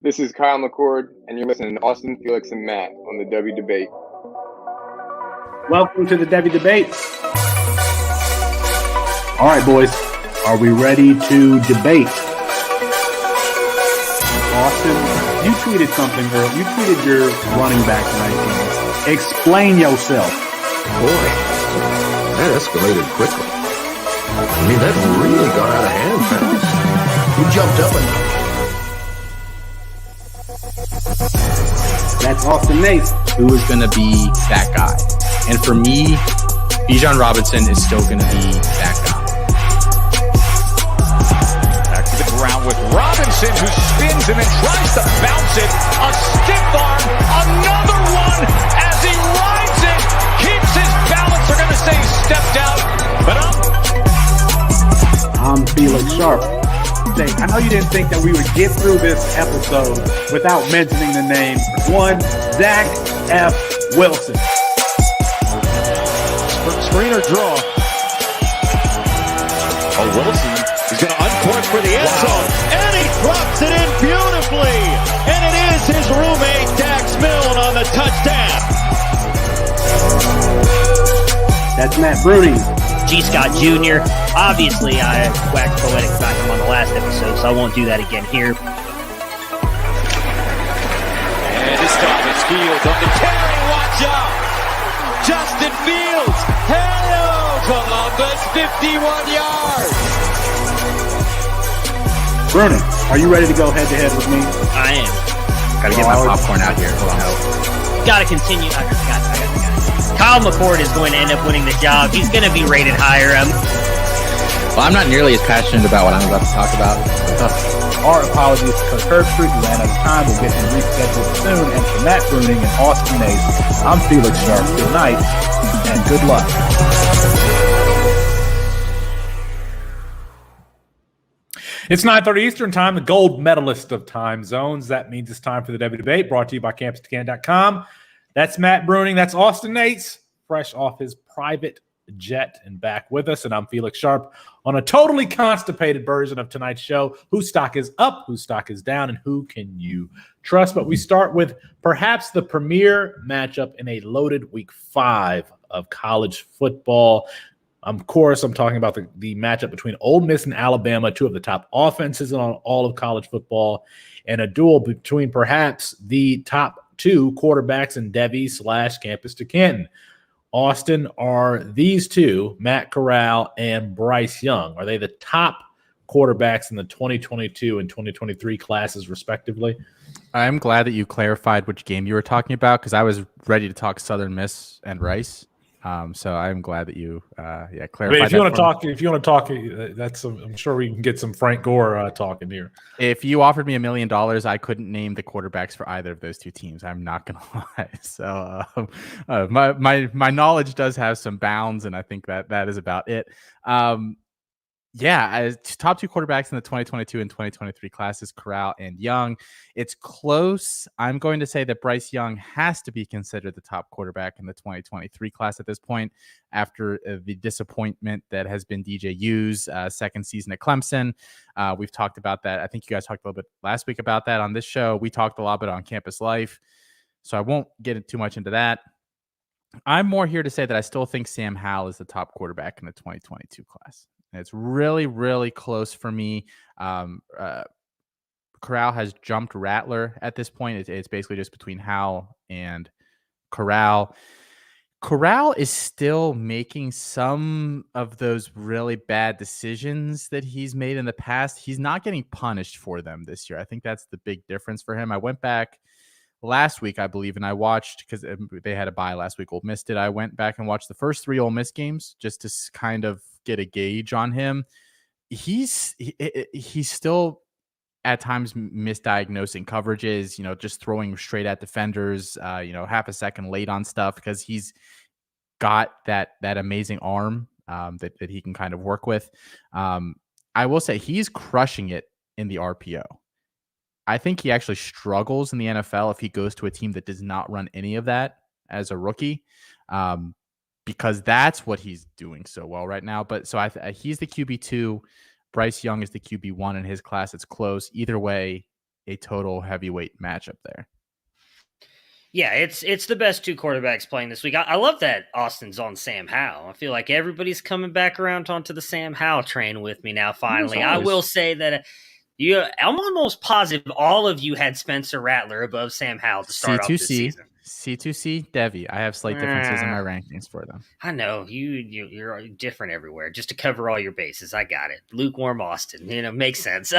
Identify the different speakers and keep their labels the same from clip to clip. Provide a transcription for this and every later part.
Speaker 1: This is Kyle McCord, and you're listening to Austin, Felix, and Matt on the Devy Debate.
Speaker 2: Welcome to the Devy Debate. All right, boys, are we ready to debate? Austin, you tweeted something earlier. You tweeted your running back rankings. Explain yourself.
Speaker 3: Boy, that escalated quickly. I mean, that really got out of hand, fellas. You jumped up enough.
Speaker 2: That's Austin Nace.
Speaker 4: Who is going to be that guy? And for me, Bijan Robinson is still going to be that guy.
Speaker 5: Back to the ground with Robinson, who spins and then tries to bounce it. A stiff arm, another one as he rides it. Keeps his balance. They're going to say stepped out, but
Speaker 2: I'm Felix Sharp. I know you didn't think that we would get through this episode without mentioning the name one Zach F. Wilson.
Speaker 5: Screener draw. Oh, Wilson is going to uncork for the end zone, and he drops it in beautifully. And it is his roommate Dax Milne on the touchdown.
Speaker 2: That's Matt Bruning.
Speaker 6: G. Scott Jr. Obviously, I waxed poetic about him on the last episode, so I won't do that again here.
Speaker 5: And this time it's Fields on the carry. Watch out! Justin Fields. Hello, Columbus. 51 yards.
Speaker 2: Bruning, are you ready to go head-to-head with me?
Speaker 6: I am.
Speaker 4: Got to get my popcorn out here. Hold on.
Speaker 6: Got to continue. I got it. Kyle McCord is going to end up winning the job. He's going to be rated higher.
Speaker 4: Well, I'm not nearly as passionate about what I'm about to talk about.
Speaker 2: Our apologies to Kirk Herbstreit. We ran out of time. We'll get him rescheduled soon. And for Matt Bruning and Austin Nace, I'm Felix Sharp. Good night and good luck.
Speaker 7: It's 9:30 Eastern time, the gold medalist of time zones. That means it's time for the Devy Debate, brought to you by CampusToCan.com. That's Matt Bruning. That's Austin Nace, fresh off his private jet and back with us. And I'm Felix Sharp on a totally constipated version of tonight's show. Whose stock is up, whose stock is down, and who can you trust? But we start with perhaps the premier matchup in a loaded week 5 of college football. Of course, I'm talking about the matchup between Ole Miss and Alabama, two of the top offenses in all of college football, and a duel between perhaps the top 2 quarterbacks in Devy / Campus to Canton. Austin, are these two, Matt Corral and Bryce Young, are they the top quarterbacks in the 2022 and 2023 classes, respectively?
Speaker 8: I'm glad that you clarified which game you were talking about, because I was ready to talk Southern Miss and Rice. So I'm glad that you clarified.
Speaker 7: I mean, if you want to talk, that's I'm sure we can get some Frank Gore talking here.
Speaker 8: If you offered me $1 million, I couldn't name the quarterbacks for either of those two teams. I'm not gonna lie. So my knowledge does have some bounds, and I think that is about it. Top 2 quarterbacks in the 2022 and 2023 classes, Corral and Young. It's close. I'm going to say that Bryce Young has to be considered the top quarterback in the 2023 class at this point, after the disappointment that has been DJ U's second season at Clemson. We've talked about that. I think you guys talked a little bit last week about that on this show. We talked a lot bit on Campus Life, so I won't get too much into that. I'm more here to say that I still think Sam Howell is the top quarterback in the 2022 class. And it's really, really close for me. Corral has jumped Rattler at this point. It's basically just between Howell and Corral. Corral is still making some of those really bad decisions that he's made in the past. He's not getting punished for them this year. I think that's the big difference for him. I went back last week, I believe, and I watched, because they had a bye last week. Ole Miss did. I went back and watched the first 3 Ole Miss games just to kind of get a gauge on him. He's still at times misdiagnosing coverages, just throwing straight at defenders, half a second late on stuff, because he's got that amazing arm that he can kind of work with. I will say he's crushing it in the RPO. I think he actually struggles in the NFL if he goes to a team that does not run any of that as a rookie, because that's what he's doing so well right now. But so he's the QB2. Bryce Young is the QB1 in his class. It's close. Either way, a total heavyweight matchup there.
Speaker 6: Yeah, it's the best two quarterbacks playing this week. I love that Austin's on Sam Howell. I feel like everybody's coming back around onto the Sam Howell train with me now, finally. I will say that I'm almost positive all of you had Spencer Rattler above Sam Howell to start off this season.
Speaker 8: C2C, Devy. I have slight differences in my rankings for them.
Speaker 6: I know you're different everywhere, just to cover all your bases. I got it. Lukewarm Austin, makes sense.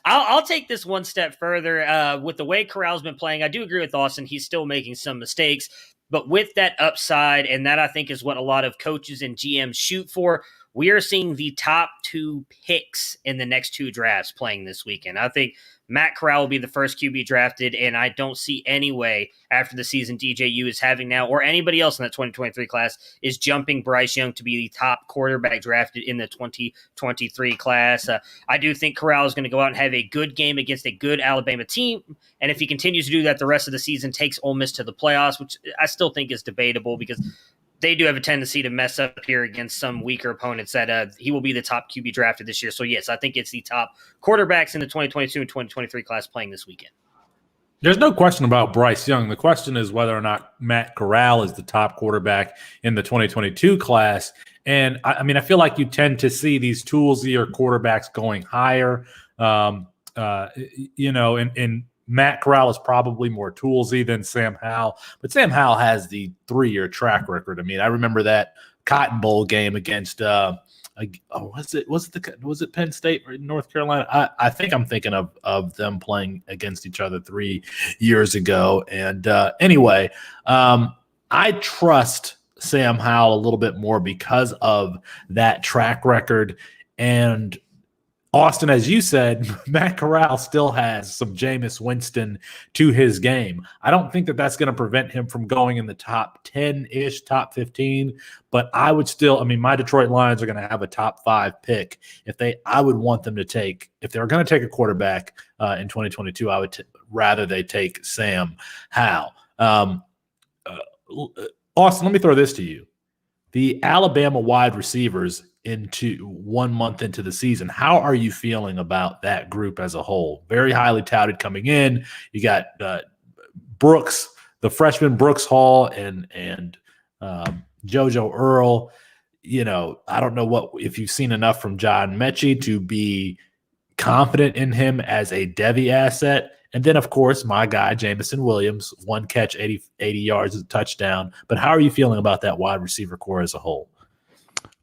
Speaker 6: I'll take this one step further. With the way Corral's been playing, I do agree with Austin. He's still making some mistakes, but with that upside, and that I think is what a lot of coaches and GMs shoot for, we are seeing the top 2 picks in the next 2 drafts playing this weekend. I think Matt Corral will be the first QB drafted, and I don't see any way after the season DJU is having now, or anybody else in that 2023 class, is jumping Bryce Young to be the top quarterback drafted in the 2023 class. I do think Corral is going to go out and have a good game against a good Alabama team, and if he continues to do that the rest of the season, takes Ole Miss to the playoffs, which I still think is debatable because they do have a tendency to mess up here against some weaker opponents that he will be the top QB drafted this year. So, yes, I think it's the top quarterbacks in the 2022 and 2023 class playing this weekend.
Speaker 7: There's no question about Bryce Young. The question is whether or not Matt Corral is the top quarterback in the 2022 class. And, I mean, I feel like you tend to see these toolsier quarterbacks going higher, and Matt Corral is probably more toolsy than Sam Howell, but Sam Howell has the 3-year track record. I mean, I remember that Cotton Bowl game against was it Penn State or North Carolina? I think I'm thinking of them playing against each other 3 years ago. And anyway, I trust Sam Howell a little bit more because of that track record. And Austin, as you said, Matt Corral still has some Jameis Winston to his game. I don't think that that's going to prevent him from going in the top 10-ish, top 15, but I would still, my Detroit Lions are going to have a top 5 pick. I would want them to take, if they're going to take a quarterback in 2022, I would rather they take Sam Howell. Austin, let me throw this to you. The Alabama wide receivers into 1 month into the season, how are you feeling about that group as a whole? Very highly touted coming in. You got Brooks, the freshman Brooks Hall, and JoJo Earl. I don't know if you've seen enough from John Mechie to be confident in him as a Devy asset. And then, of course, my guy, Jamison Williams, 1 catch, 80 yards, a touchdown. But how are you feeling about that wide receiver core as a whole?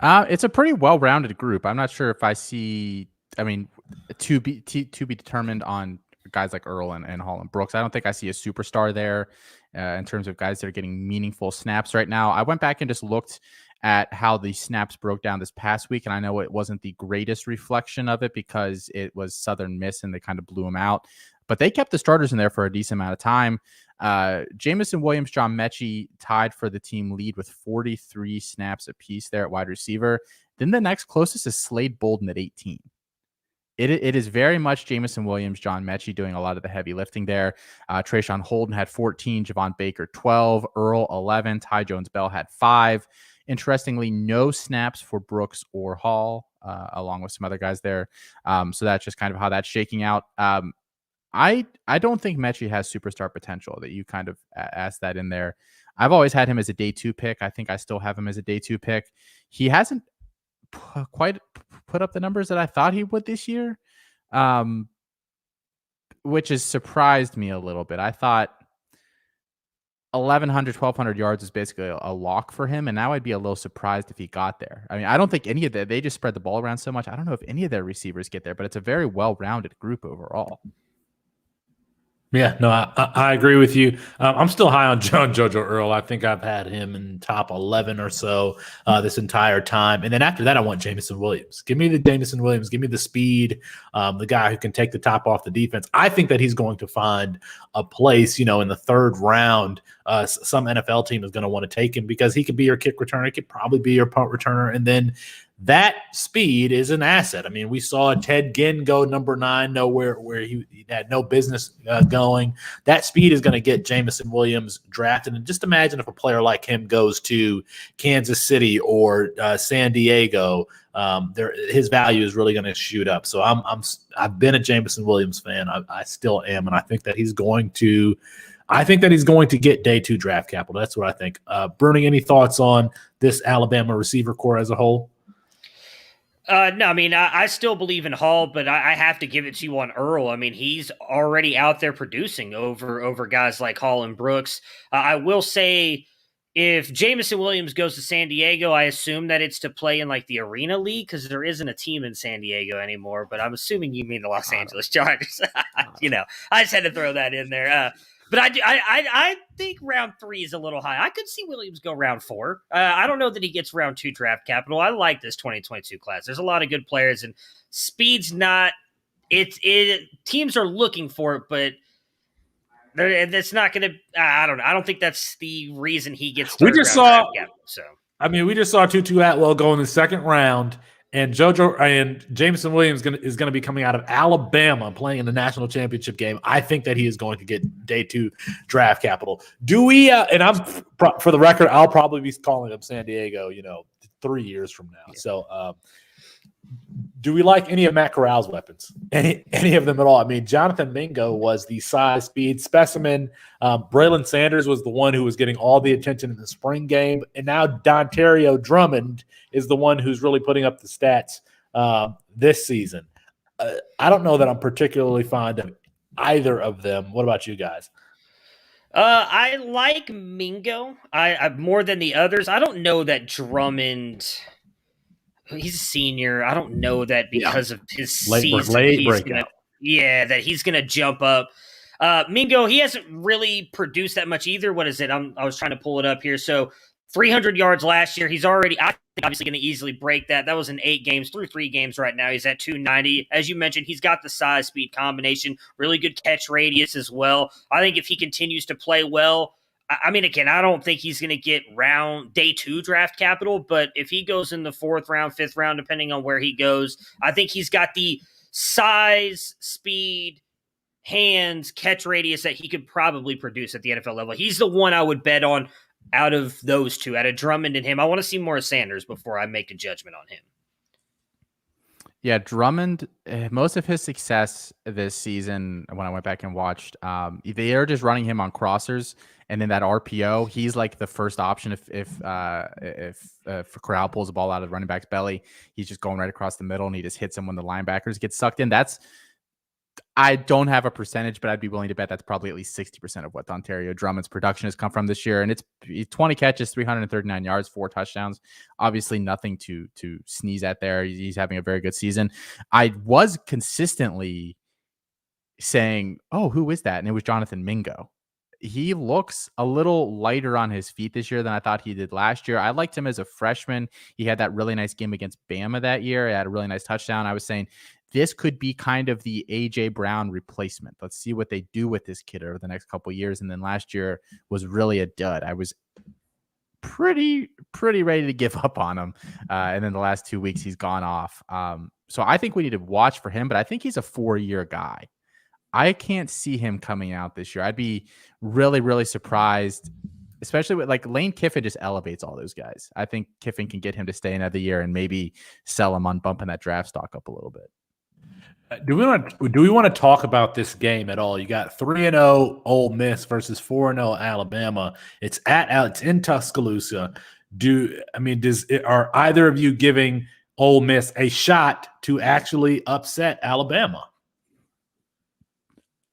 Speaker 8: It's a pretty well-rounded group. I'm not sure if I see, to be determined on guys like Earl and Hall and Brooks. I don't think I see a superstar there in terms of guys that are getting meaningful snaps right now. I went back and just looked at how the snaps broke down this past week, and I know it wasn't the greatest reflection of it because it was Southern Miss and they kind of blew them out. But they kept the starters in there for a decent amount of time. Jamison Williams, John Mechie tied for the team lead with 43 snaps apiece there at wide receiver. Then the next closest is Slade Bolden at 18. It is very much Jamison Williams, John Mechie doing a lot of the heavy lifting there. Trayshawn Holden had 14, Javon Baker 12, Earl 11, Ty Jones-Bell had 5. Interestingly, no snaps for Brooks or Hall, along with some other guys there. So that's just kind of how that's shaking out. I don't think Mechie has superstar potential. That you kind of asked that in there. I've always had him as a day 2 pick. I think I still have him as a day 2 pick. He hasn't quite put up the numbers that I thought he would this year, which has surprised me a little bit. I thought 1,100, 1,200 yards is basically a lock for him, and now I'd be a little surprised if he got there. I don't think any of they just spread the ball around so much. I don't know if any of their receivers get there, but it's a very well-rounded group overall.
Speaker 7: Yeah, no, I agree with you. I'm still high on JoJo Earl. I think I've had him in top 11 or so this entire time. And then after that, I want Jamison Williams. Give me the Jamison Williams. Give me the speed, the guy who can take the top off the defense. I think that he's going to find a place, in the 3rd round some NFL team is going to want to take him because he could be your kick returner. He could probably be your punt returner. And then that speed is an asset. I mean, we saw Ted Ginn go number 9 nowhere where he had no business going. That speed is going to get Jameson Williams drafted. And just imagine if a player like him goes to Kansas City or San Diego, his value is really going to shoot up. So I've been a Jameson Williams fan. I still am, and I think that he's going to get day 2 draft capital. That's what I think. Bruning, any thoughts on this Alabama receiver core as a whole?
Speaker 6: No, I mean, I still believe in Hall, but I have to give it to you on Earl. I mean, he's already out there producing over guys like Hall and Brooks. I will say, if Jameson Williams goes to San Diego, I assume that it's to play in like the Arena League because there isn't a team in San Diego anymore. But I'm assuming you mean the Los Angeles Chargers. I just had to throw that in there. But I think round 3 is a little high. I could see Williams go round 4. I don't know that he gets round 2 draft capital. I like this 2022 class. There's a lot of good players, and speed's not. Teams are looking for it, but that's not going to. I don't know. I don't think that's the reason he gets.
Speaker 7: We just saw. We just saw Tutu Atwell go in the 2nd round. And Jameson Williams is going to be coming out of Alabama playing in the national championship game. I think that he is going to get day 2 draft capital. Do we? And for the record, I'll probably be calling him San Diego, 3 years from now. Yeah. So, do we like any of Matt Corral's weapons? Any of them at all? I mean, Jonathan Mingo was the size, speed specimen. Braylon Sanders was the one who was getting all the attention in the spring game. And now Dontario Drummond is the one who's really putting up the stats this season. I don't know that I'm particularly fond of either of them. What about you guys?
Speaker 6: I like Mingo I more than the others. I don't know that Drummond – he's a senior. I don't know that because of his season, that he's going to jump up. Mingo, he hasn't really produced that much either. What is it? I was trying to pull it up here. So 300 yards last year. He's already obviously going to easily break that. That was in 8 games, through 3 games right now. He's at 290. As you mentioned, he's got the size speed combination, really good catch radius as well. I think if he continues to play well, I mean, again, I don't think he's going to get day 2 draft capital, but if he goes in the 4th round, 5th round, depending on where he goes, I think he's got the size, speed, hands, catch radius that he could probably produce at the NFL level. He's the one I would bet on out of those 2, out of Drummond and him. I want to see more of Sanders before I make a judgment on him.
Speaker 8: Yeah, Drummond, most of his success this season, when I went back and watched, they are just running him on crossers, and then that RPO, he's like the first option if Corral pulls the ball out of the running back's belly, he's just going right across the middle, and he just hits him when the linebackers get sucked in. I don't have a percentage, but I'd be willing to bet that's probably at least 60% of what Dontario Drummond's production has come from this year. And it's 20 catches, 339 yards, 4 touchdowns. Obviously nothing to sneeze at there. He's having a very good season. I was consistently saying, oh, who is that? And it was Jonathan Mingo. He looks a little lighter on his feet this year than I thought he did last year. I liked him as a freshman. He had that really nice game against Bama that year. He had a really nice touchdown. I was saying, this could be kind of the A.J. Brown replacement. Let's see what they do with this kid over the next couple of years. And then last year was really a dud. I was pretty ready to give up on him. And then the last 2 weeks, he's gone off. So I think we need to watch for him, but I think he's a 4-year guy. I can't see him coming out this year. I'd be really, really surprised, especially with like Lane Kiffin just elevates all those guys. I think Kiffin can get him to stay another year and maybe sell him on bumping that draft stock up a little bit.
Speaker 7: Do we want to talk about this game at all? You got 3-0 Ole Miss versus 4-0 Alabama. It's in Tuscaloosa. Are either of you giving Ole Miss a shot to actually upset Alabama?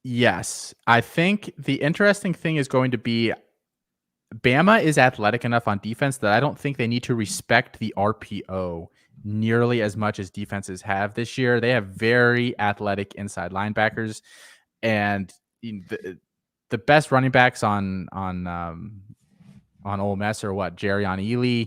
Speaker 8: Yes. I think the interesting thing is going to be Bama is athletic enough on defense that I don't think they need to respect the RPO nearly as much as defenses have this year. They have very athletic inside linebackers, and the best running backs on Ole Miss are Jerrion Ely,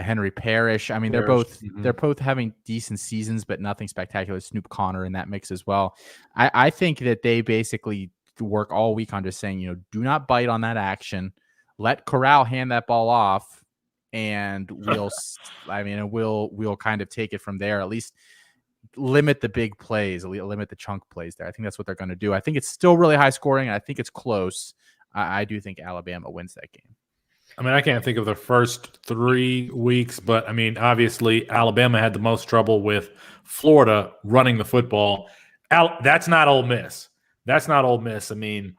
Speaker 8: Henry Parrish. I mean, they're both having decent seasons, but nothing spectacular. Snoop Connor in that mix as well. I think that they basically work all week on just saying, do not bite on that action. let Corral hand that ball off, and we'll kind of take it from there. At least limit the big plays, limit the chunk plays there. I think that's what they're going to do. I think it's still really high scoring, and I think it's close. I do think Alabama wins that game.
Speaker 7: I mean, I can't think of the first 3 weeks, but I mean, obviously Alabama had the most trouble with Florida running the football. That's not Ole Miss. That's not Ole Miss. I mean,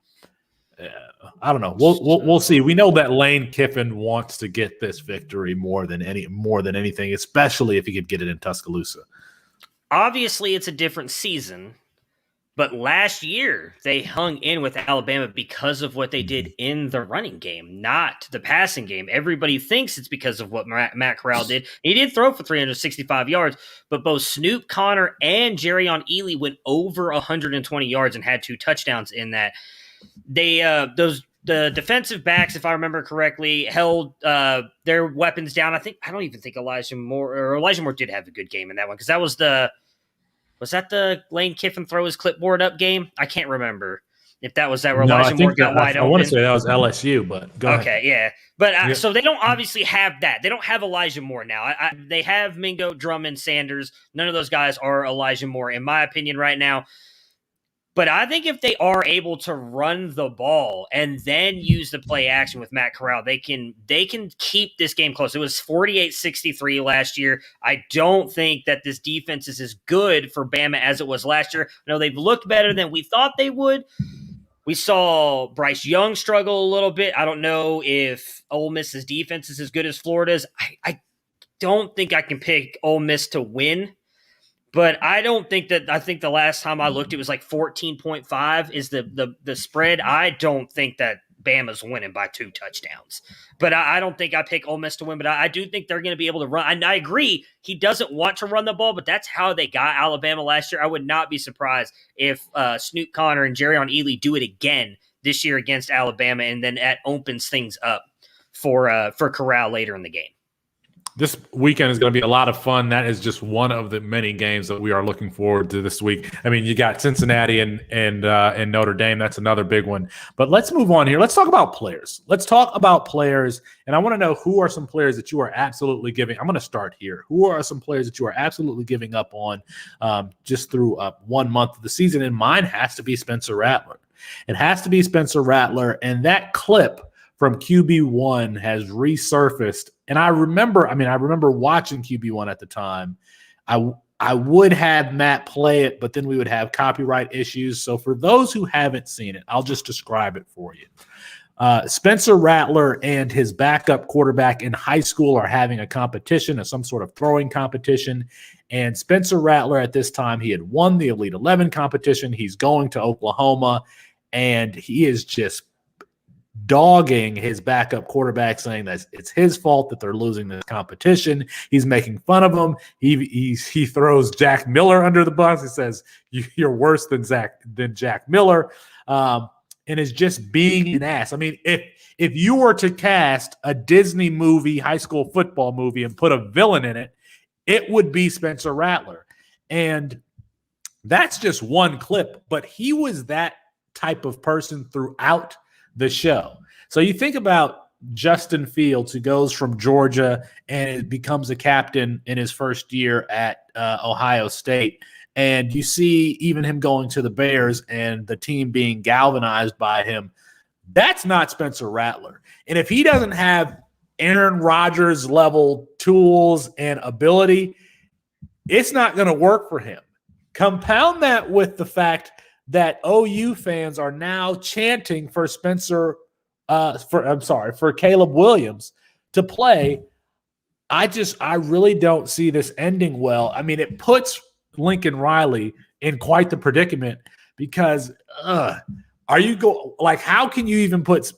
Speaker 7: I don't know. We'll see. We know that Lane Kiffin wants to get this victory more than anything, especially if he could get it in Tuscaloosa.
Speaker 6: Obviously, it's a different season, but last year they hung in with Alabama because of what they did in the running game, not the passing game. Everybody thinks it's because of what Matt Corral did. He did throw for 365 yards, but both Snoop Connor and Jerrion Ealy went over 120 yards and had 2 touchdowns in that. The defensive backs, if I remember correctly, held their weapons down. I don't even think Elijah Moore did have a good game in that one, because that was that the Lane Kiffin throw his clipboard up game? I can't remember if that was that where Elijah Moore got wide open.
Speaker 7: I want to say that was LSU, but go ahead.
Speaker 6: Okay, yeah. But so they don't obviously have that. They don't have Elijah Moore now. They have Mingo, Drummond, Sanders. None of those guys are Elijah Moore, in my opinion, right now. But I think if they are able to run the ball and then use the play action with Matt Corral, they can keep this game close. It was 48-63 last year. I don't think that this defense is as good for Bama as it was last year. I know they've looked better than we thought they would. We saw Bryce Young struggle a little bit. I don't know if Ole Miss's defense is as good as Florida's. I don't think I can pick Ole Miss to win. But I think the last time I looked, it was like 14.5 is the spread. I don't think that Bama's winning by 2 touchdowns. But I don't think I pick Ole Miss to win. But I do think they're going to be able to run. And I agree, he doesn't want to run the ball, but that's how they got Alabama last year. I would not be surprised if Snoop Connor and Jerrion Ealy do it again this year against Alabama, and then that opens things up for Corral later in the game.
Speaker 7: This weekend is going to be a lot of fun. That is just one of the many games that we are looking forward to this week. I mean, you got Cincinnati and Notre Dame. That's another big one. But let's move on here. Let's talk about players. And I want to know, who are some players that you are absolutely giving. I'm going to start here. Who are some players that you are absolutely giving up on just through 1 month of the season? And mine has to be Spencer Rattler. It has to be Spencer Rattler. And that clip from QB1 has resurfaced. And I remember watching QB1 at the time. I would have Matt play it, but then we would have copyright issues. So for those who haven't seen it, I'll just describe it for you. Spencer Rattler and his backup quarterback in high school are having a competition, some sort of throwing competition. And Spencer Rattler at this time, he had won the Elite 11 competition. He's going to Oklahoma, and he is just dogging his backup quarterback, saying that it's his fault that they're losing this competition. He's making fun of him. He throws Jack Miller under the bus. He says, "You're worse than Jack Miller," and is just being an ass. I mean, if you were to cast a Disney movie, high school football movie, and put a villain in it, it would be Spencer Rattler. And that's just one clip, but he was that type of person throughout the show. So you think about Justin Fields, who goes from Georgia and becomes a captain in his first year at Ohio State. And you see even him going to the Bears and the team being galvanized by him. That's not Spencer Rattler. And if he doesn't have Aaron Rodgers level tools and ability, it's not going to work for him. Compound that with the fact that OU fans are now chanting for for Caleb Williams to play. I really don't see this ending well. I mean, it puts Lincoln Riley in quite the predicament, because how can you even put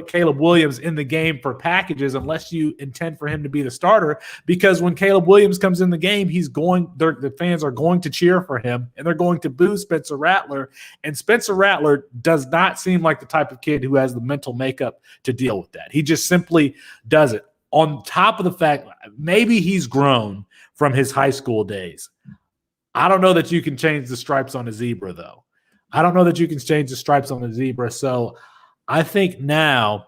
Speaker 7: Caleb Williams in the game for packages unless you intend for him to be the starter? Because when Caleb Williams comes in the game, the fans are going to cheer for him, and they're going to boo Spencer Rattler. And Spencer Rattler does not seem like the type of kid who has the mental makeup to deal with that. He just simply doesn't. On top of the fact, maybe he's grown from his high school days. I don't know that you can change the stripes on a zebra, though. So I think now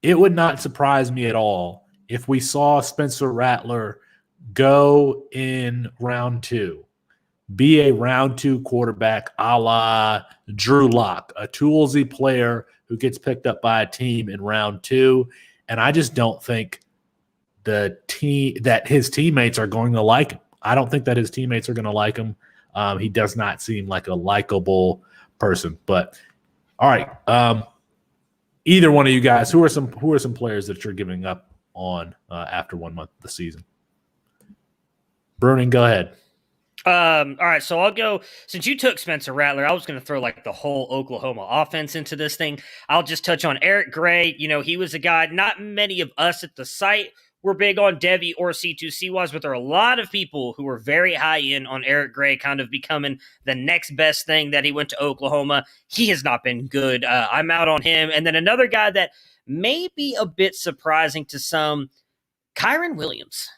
Speaker 7: it would not surprise me at all if we saw Spencer Rattler go in round 2, be a round 2 quarterback a la Drew Lock, a toolsy player who gets picked up by a team in round 2. And I just don't think that his teammates are going to like him. I don't think that his teammates are going to like him. He does not seem like a likable person. But all right, either one of you guys, who are some players that you're giving up on after 1 month of the season? Bruning, go ahead.
Speaker 6: All right, so I'll go. Since you took Spencer Rattler, I was going to throw like the whole Oklahoma offense into this thing. I'll just touch on Eric Gray. You know, he was a guy not many of us at the site were big on Devy or C2C-wise, but there are a lot of people who were very high in on Eric Gray kind of becoming the next best thing that he went to Oklahoma. He has not been good. I'm out on him. And then another guy that may be a bit surprising to some, Kyron Williams.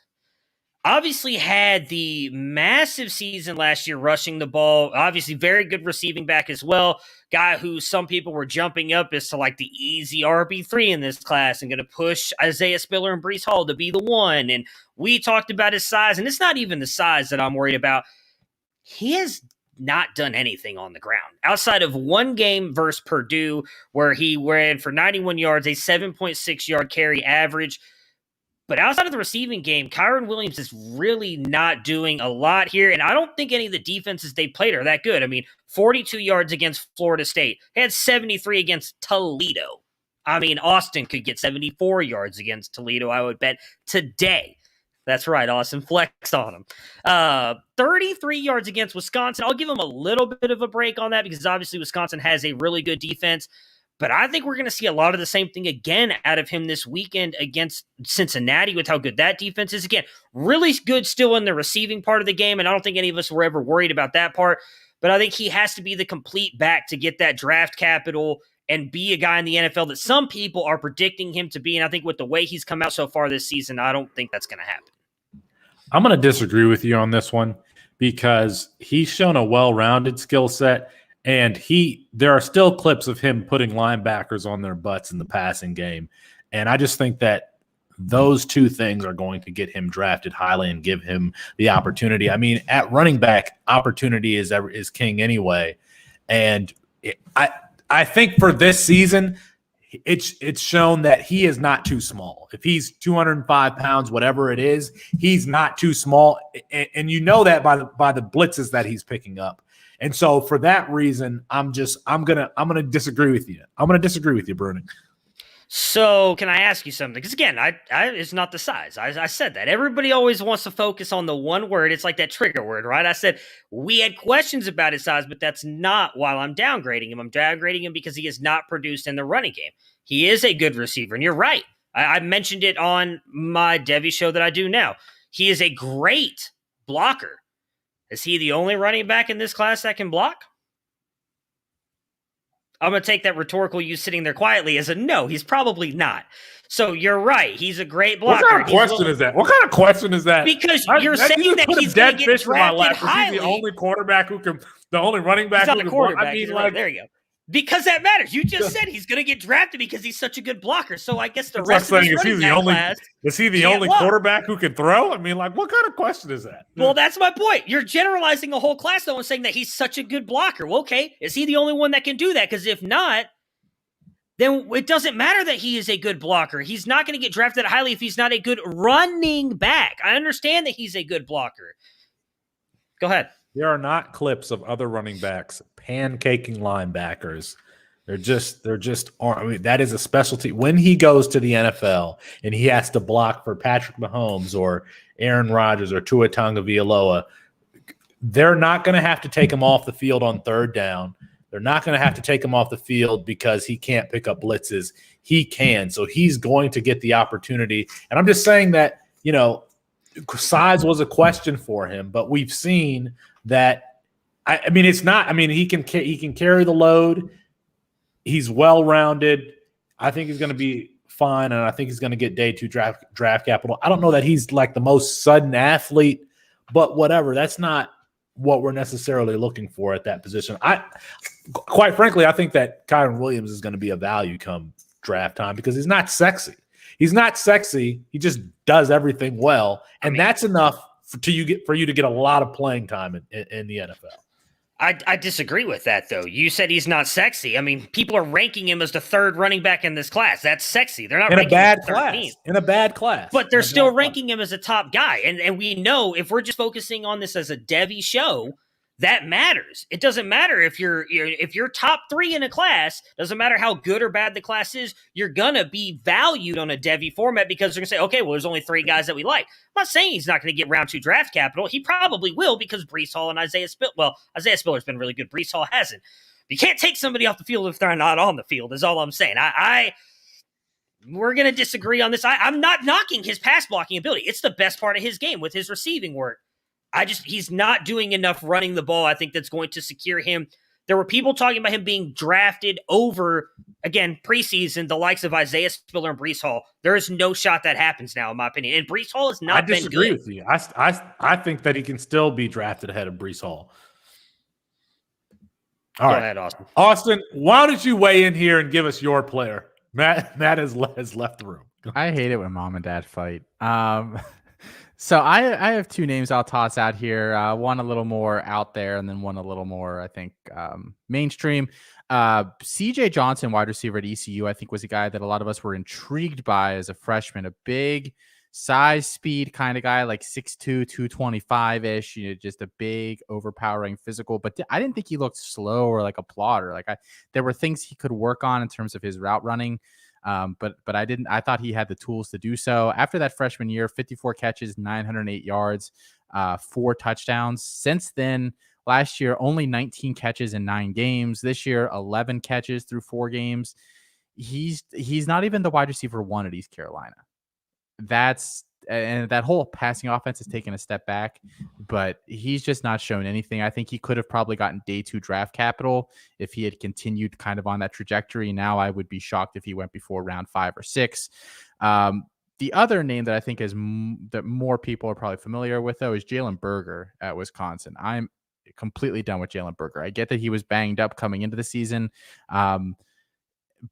Speaker 6: Obviously had the massive season last year rushing the ball. Obviously very good receiving back as well. Guy who some people were jumping up as to like the easy RB3 in this class and going to push Isaiah Spiller and Breece Hall to be the one. And we talked about his size, and it's not even the size that I'm worried about. He has not done anything on the ground outside of one game versus Purdue where he ran for 91 yards, a 7.6 yard carry average. But outside of the receiving game, Kyron Williams is really not doing a lot here, and I don't think any of the defenses they played are that good. I mean, 42 yards against Florida State. He had 73 against Toledo. I mean, Austin could get 74 yards against Toledo, I would bet, today. That's right, Austin. Flex on him. 33 yards against Wisconsin. I'll give him a little bit of a break on that because obviously Wisconsin has a really good defense. But I think we're going to see a lot of the same thing again out of him this weekend against Cincinnati with how good that defense is. Again, really good still in the receiving part of the game, and I don't think any of us were ever worried about that part. But I think he has to be the complete back to get that draft capital and be a guy in the NFL that some people are predicting him to be. And I think with the way he's come out so far this season, I don't think that's going to happen.
Speaker 7: I'm going to disagree with you on this one because he's shown a well-rounded skill set. And there are still clips of him putting linebackers on their butts in the passing game. And I just think that those two things are going to get him drafted highly and give him the opportunity. I mean, at running back, opportunity is king anyway. And I think for this season, it's shown that he is not too small. If he's 205 pounds, whatever it is, he's not too small. And you know that by the blitzes that he's picking up. And so for that reason, I'm gonna disagree with you. I'm gonna disagree with you, Bruning.
Speaker 6: So can I ask you something? Because again, it's not the size. I said that. Everybody always wants to focus on the one word. It's like that trigger word, right? I said we had questions about his size, but that's not why I'm downgrading him. I'm downgrading him because he has not produced in the running game. He is a good receiver, and you're right. I mentioned it on my Devy show that I do now. He is a great blocker. Is he the only running back in this class that can block? I'm going to take that rhetorical you sitting there quietly as a no. He's probably not. So you're right. He's a great blocker.
Speaker 7: What kind of question is that? What kind of question is that?
Speaker 6: Because you're saying that he's going to get drafted highly.
Speaker 7: He's the only quarterback who can, the only running back
Speaker 6: he's not
Speaker 7: who
Speaker 6: a
Speaker 7: can
Speaker 6: quarterback.
Speaker 7: I mean,
Speaker 6: like, there you go. Because that matters. You just said he's going to get drafted because he's such a good blocker. So I guess the rest of his running back class
Speaker 7: is he the only quarterback who can throw? I mean, like, what kind of question is that?
Speaker 6: Well, that's my point. You're generalizing a whole class, though, and saying that he's such a good blocker. Well, okay, is he the only one that can do that? Because if not, then it doesn't matter that he is a good blocker. He's not going to get drafted highly if he's not a good running back. I understand that he's a good blocker. Go ahead.
Speaker 7: There are not clips of other running backs pancaking linebackers. They're just I mean, that is a specialty. When he goes to the NFL and he has to block for Patrick Mahomes or Aaron Rodgers or Tua Tagovailoa, they're not going to have to take him off the field on third down. They're not going to have to take him off the field because he can't pick up blitzes. He can. So he's going to get the opportunity. And I'm just saying that, you know, size was a question for him, but we've seen that. I mean, it's not. I mean, he can carry the load. He's well-rounded. I think he's going to be fine, and I think he's going to get day 2 draft capital. I don't know that he's like the most sudden athlete, but whatever. That's not what we're necessarily looking for at that position. Quite frankly, I think that Kyron Williams is going to be a value come draft time because he's not sexy. He's not sexy. He just does everything well, and that's enough for you to get a lot of playing time in the NFL.
Speaker 6: I disagree with that, though. You said he's not sexy. I mean, people are ranking him as the third running back in this class. That's sexy. They're not
Speaker 7: in a
Speaker 6: ranking
Speaker 7: bad
Speaker 6: him
Speaker 7: class. In a bad class,
Speaker 6: but they're still ranking him as a top guy. And we know if we're just focusing on this as a Devy show, that matters. It doesn't matter if you're top 3 in a class. Doesn't matter how good or bad the class is. You're gonna be valued on a Devy format because they're gonna say, okay, well, there's only 3 guys that we like. I'm not saying he's not going to get round 2 draft capital. He probably will because Breece Hall and Isaiah Spiller's been really good. Breece Hall hasn't. You can't take somebody off the field if they're not on the field. Is all I'm saying. We're going to disagree on this. I'm not knocking his pass blocking ability. It's the best part of his game with his receiving work. He's not doing enough running the ball. I think that's going to secure him. There were people talking about him being drafted over, again, preseason, the likes of Isaiah Spiller and Breece Hall. There is no shot that happens now, in my opinion. And Breece Hall has not been good. I disagree with
Speaker 7: you. I think that he can still be drafted ahead of Breece Hall. All right,
Speaker 6: ahead, Austin.
Speaker 7: Austin, why don't you weigh in here and give us your player? Matt has left the room.
Speaker 8: I hate it when mom and dad fight. So I have 2 names I'll toss out here. One a little more out there, and then one a little more, I think, mainstream. CJ Johnson, wide receiver at ECU, I think was a guy that a lot of us were intrigued by as a freshman. A big size, speed kind of guy, like 6'2", 225-ish. Just a big, overpowering physical. But I didn't think he looked slow or like a plotter. There were things he could work on in terms of his route running. But I didn't. I thought he had the tools to do so. After that freshman year, 54 catches, 908 yards, 4 touchdowns. Since then, last year only 19 catches in 9 games. This year, 11 catches through 4 games. He's not even the wide receiver 1 at East Carolina. And that whole passing offense has taken a step back, but he's just not shown anything. I think he could have probably gotten day 2 draft capital if he had continued kind of on that trajectory. Now I would be shocked if he went before round 5 or 6. The other name that I think that more people are probably familiar with, though, is Jalen Berger at Wisconsin. I'm completely done with Jalen Berger. I get that he was banged up coming into the season,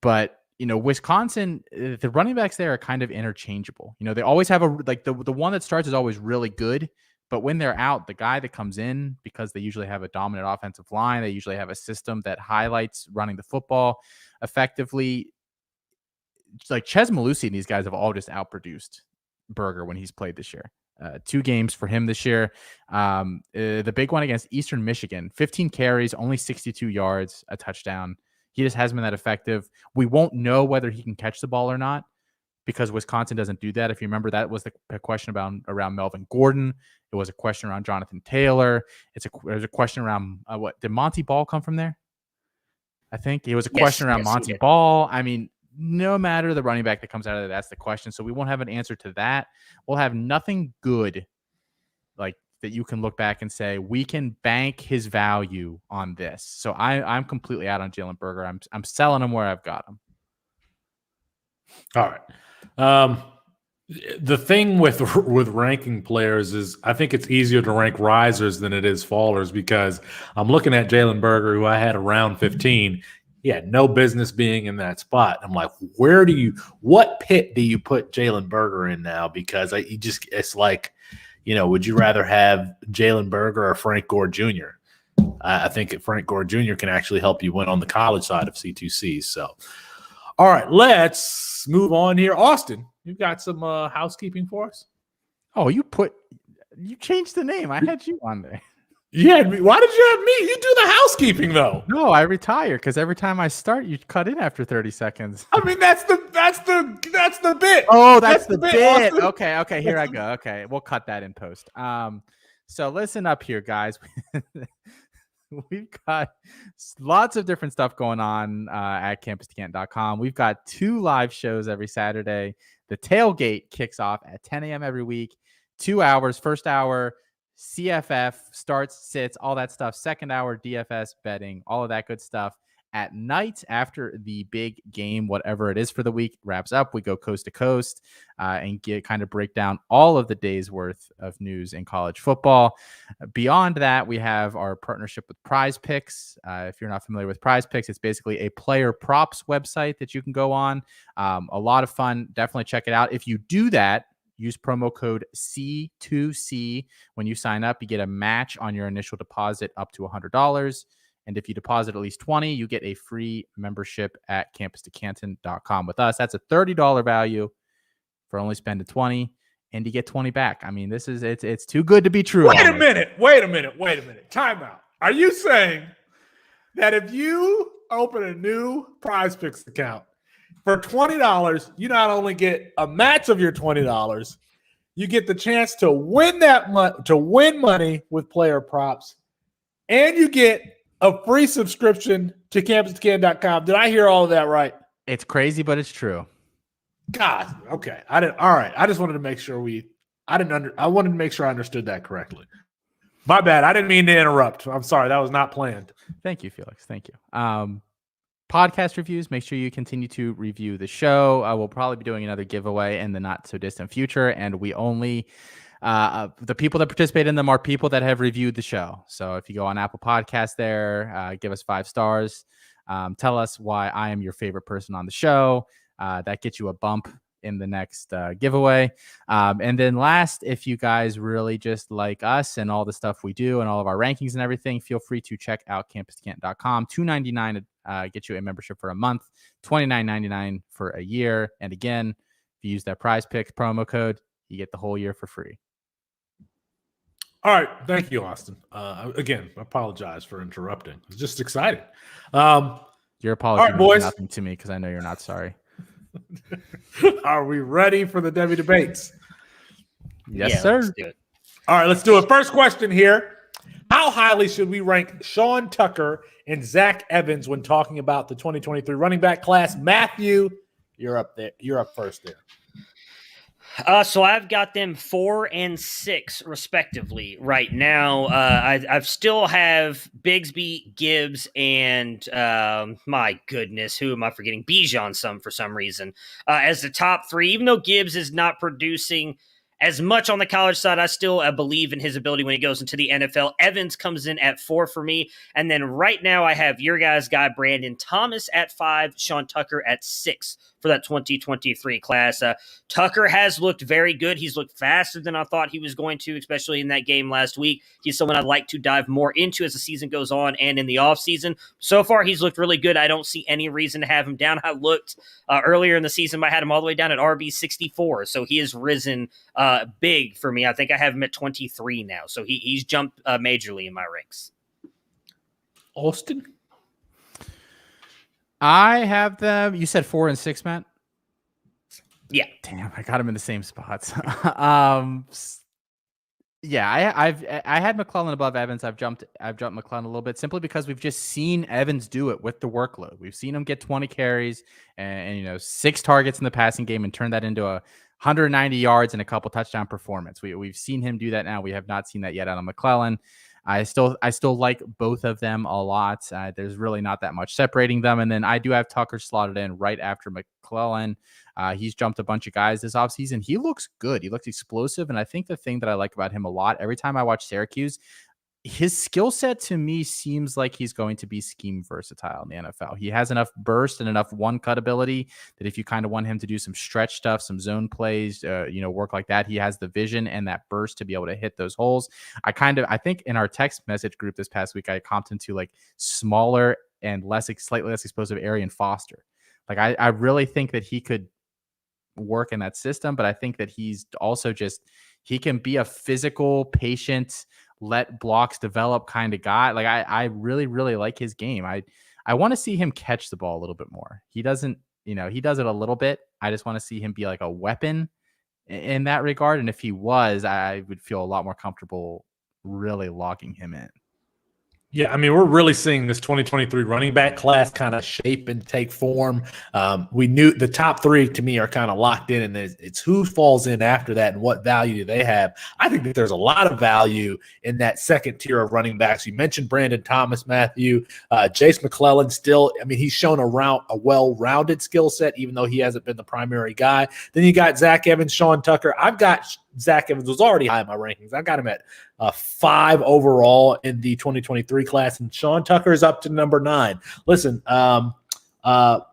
Speaker 8: but Wisconsin, the running backs there are kind of interchangeable. They always have the one that starts is always really good, but when they're out, the guy that comes in, because they usually have a dominant offensive line, they usually have a system that highlights running the football effectively. Like Ches Malusi and these guys have all just outproduced Berger when he's played this year. 2 games for him this year. The big one against Eastern Michigan, 15 carries, only 62 yards, a touchdown. He just hasn't been that effective. We won't know whether he can catch the ball or not because Wisconsin doesn't do that. If you remember, that was the question around Melvin Gordon. It was a question around Jonathan Taylor. There's a question around what did Monty Ball come from there? I think it was a question around Monty Ball. I mean, no matter the running back that comes out of there, that's the question. So we won't have an answer to that. We'll have nothing good like that you can look back and say, we can bank his value on this. So I'm completely out on Jalen Berger. I'm selling him where I've got him.
Speaker 7: All right. The thing with ranking players is I think it's easier to rank risers than it is fallers because I'm looking at Jalen Berger, who I had around 15. He had no business being in that spot. I'm like, what pit do you put Jalen Berger in now? Because it's like, would you rather have Jalen Berger or Frank Gore Jr.? I think Frank Gore Jr. can actually help you win on the college side of C2C. So, all right, let's move on here. Austin, you've got some housekeeping for us?
Speaker 8: Oh, you changed the name. I had you on there.
Speaker 7: You had me. Why did you have me? You do the housekeeping though.
Speaker 8: No, I retire because every time I start, you cut in after 30 seconds.
Speaker 7: I mean, that's the bit.
Speaker 8: Oh, that's the bit. Okay, here I go. Okay, we'll cut that in post. So listen up here, guys. We've got lots of different stuff going on at campus2canton.com. We've got 2 live shows every Saturday. The tailgate kicks off at 10 a.m. every week. 2 hours. First hour, CFF, starts, sits, all that stuff. Second hour, DFS betting, all of that good stuff. at night after the big game, whatever it is for the week, wraps up. We go coast to coast and break down all of the day's worth of news in college football. Beyond that, we have our partnership with Prize Picks. If you're not familiar with Prize Picks, it's basically a player props website that you can go on. A lot of fun. Definitely check it out. If you do that, use promo code C2C when you sign up. You get a match on your initial deposit up to $100. And if you deposit at least $20, you get a free membership at campustocanton.com with us. That's a $30 value for only spending $20, and you get $20 back. I mean, it's too good to be true.
Speaker 7: Wait a minute. Time out. Are you saying that if you open a new Prize Picks account for $20, you not only get a match of your $20, you get the chance to win win money with player props, and you get a free subscription to campustocan.com. Did I hear all of that right?
Speaker 8: It's crazy, but it's true.
Speaker 7: God, okay. All right. I just wanted to make sure I wanted to make sure I understood that correctly. My bad. I didn't mean to interrupt. I'm sorry. That was not planned.
Speaker 8: Thank you, Felix. Thank you. Podcast reviews, make sure you continue to review the show. We'll probably be doing another giveaway in the not so distant future, and we only the people that participate in them are people that have reviewed the show. So if you go on Apple Podcasts there, give us 5 stars. Tell us why I am your favorite person on the show. That gets you a bump in the next giveaway. And then last, if you guys really just like us and all the stuff we do and all of our rankings and everything, feel free to check out campustocanton.com. $2.99 to get you a membership for a month, $29.99 for a year. And again, if you use that Prize Picks promo code, you get the whole year for free.
Speaker 7: All right. Thank you, Austin. Again, I apologize for interrupting. I was just excited.
Speaker 8: Your apology
Speaker 7: right, boys.
Speaker 8: means nothing to me because I know you're not sorry.
Speaker 7: Are we ready for the Devy debates?
Speaker 8: Yes, sir.
Speaker 6: Let's do it.
Speaker 7: All right, let's do it. First question here. How highly should we rank Sean Tucker and Zach Evans when talking about the 2023 running back class? Matthew, you're up there. You're up first there.
Speaker 6: So I've got them 4 and 6 respectively right now. I still have Bigsby, Gibbs, and my goodness, who am I forgetting? Bijan for some reason as the top 3. Even though Gibbs is not producing as much on the college side, I still believe in his ability when he goes into the NFL. Evans comes in at 4 for me. And then right now I have your guys' guy, Brandon Thomas at 5, Sean Tucker at 6 for that 2023 class. Tucker has looked very good. He's looked faster than I thought he was going to, especially in that game last week. He's someone I'd like to dive more into as the season goes on and in the offseason. So far, he's looked really good. I don't see any reason to have him down. I looked earlier in the season, I had him all the way down at RB 64. So he has risen big for me. I think I have him at 23 now. So he's jumped majorly in my ranks.
Speaker 7: Austin?
Speaker 8: I have them. You said 4 and 6, Matt?
Speaker 6: Yeah.
Speaker 8: Damn, I got them in the same spots. Yeah, I had McClellan above Evans. I've jumped McClellan a little bit simply because we've just seen Evans do it with the workload. We've seen him get 20 carries and 6 targets in the passing game and turn that into 190 yards and a couple touchdown performance. We've seen him do that now. We have not seen that yet out of McClellan. I still like both of them a lot. There's really not that much separating them. And then I do have Tucker slotted in right after McClellan. He's jumped a bunch of guys this offseason. He looks good. He looks explosive. And I think the thing that I like about him a lot, every time I watch Syracuse, his skill set to me seems like he's going to be scheme versatile in the NFL. He has enough burst and enough one-cut ability that if you kind of want him to do some stretch stuff, some zone plays, work like that, he has the vision and that burst to be able to hit those holes. I think in our text message group this past week, I comped him to like smaller and slightly less explosive Arian Foster. Like I really think that he could work in that system, but I think that he's also he can be a physical, patient, let blocks develop kind of guy. Like I really, really like his game. I want to see him catch the ball a little bit more. He doesn't, he does it a little bit. I just want to see him be like a weapon in that regard. And if he was, I would feel a lot more comfortable really locking him in.
Speaker 7: Yeah, I mean, we're really seeing this 2023 running back class kind of shape and take form. We knew the top three to me are kind of locked in, and it's who falls in after that and what value do they have. I think that there's a lot of value in that second tier of running backs. You mentioned Brandon Thomas, Matthew, Jace McClellan. Still, I mean, he's shown a well-rounded skill set, even though he hasn't been the primary guy. Then you got Zach Evans, Sean Tucker. I've got Zach Evans was already high in my rankings. I got him at 5 overall in the 2023 class, and Sean Tucker is up to number 9. Listen,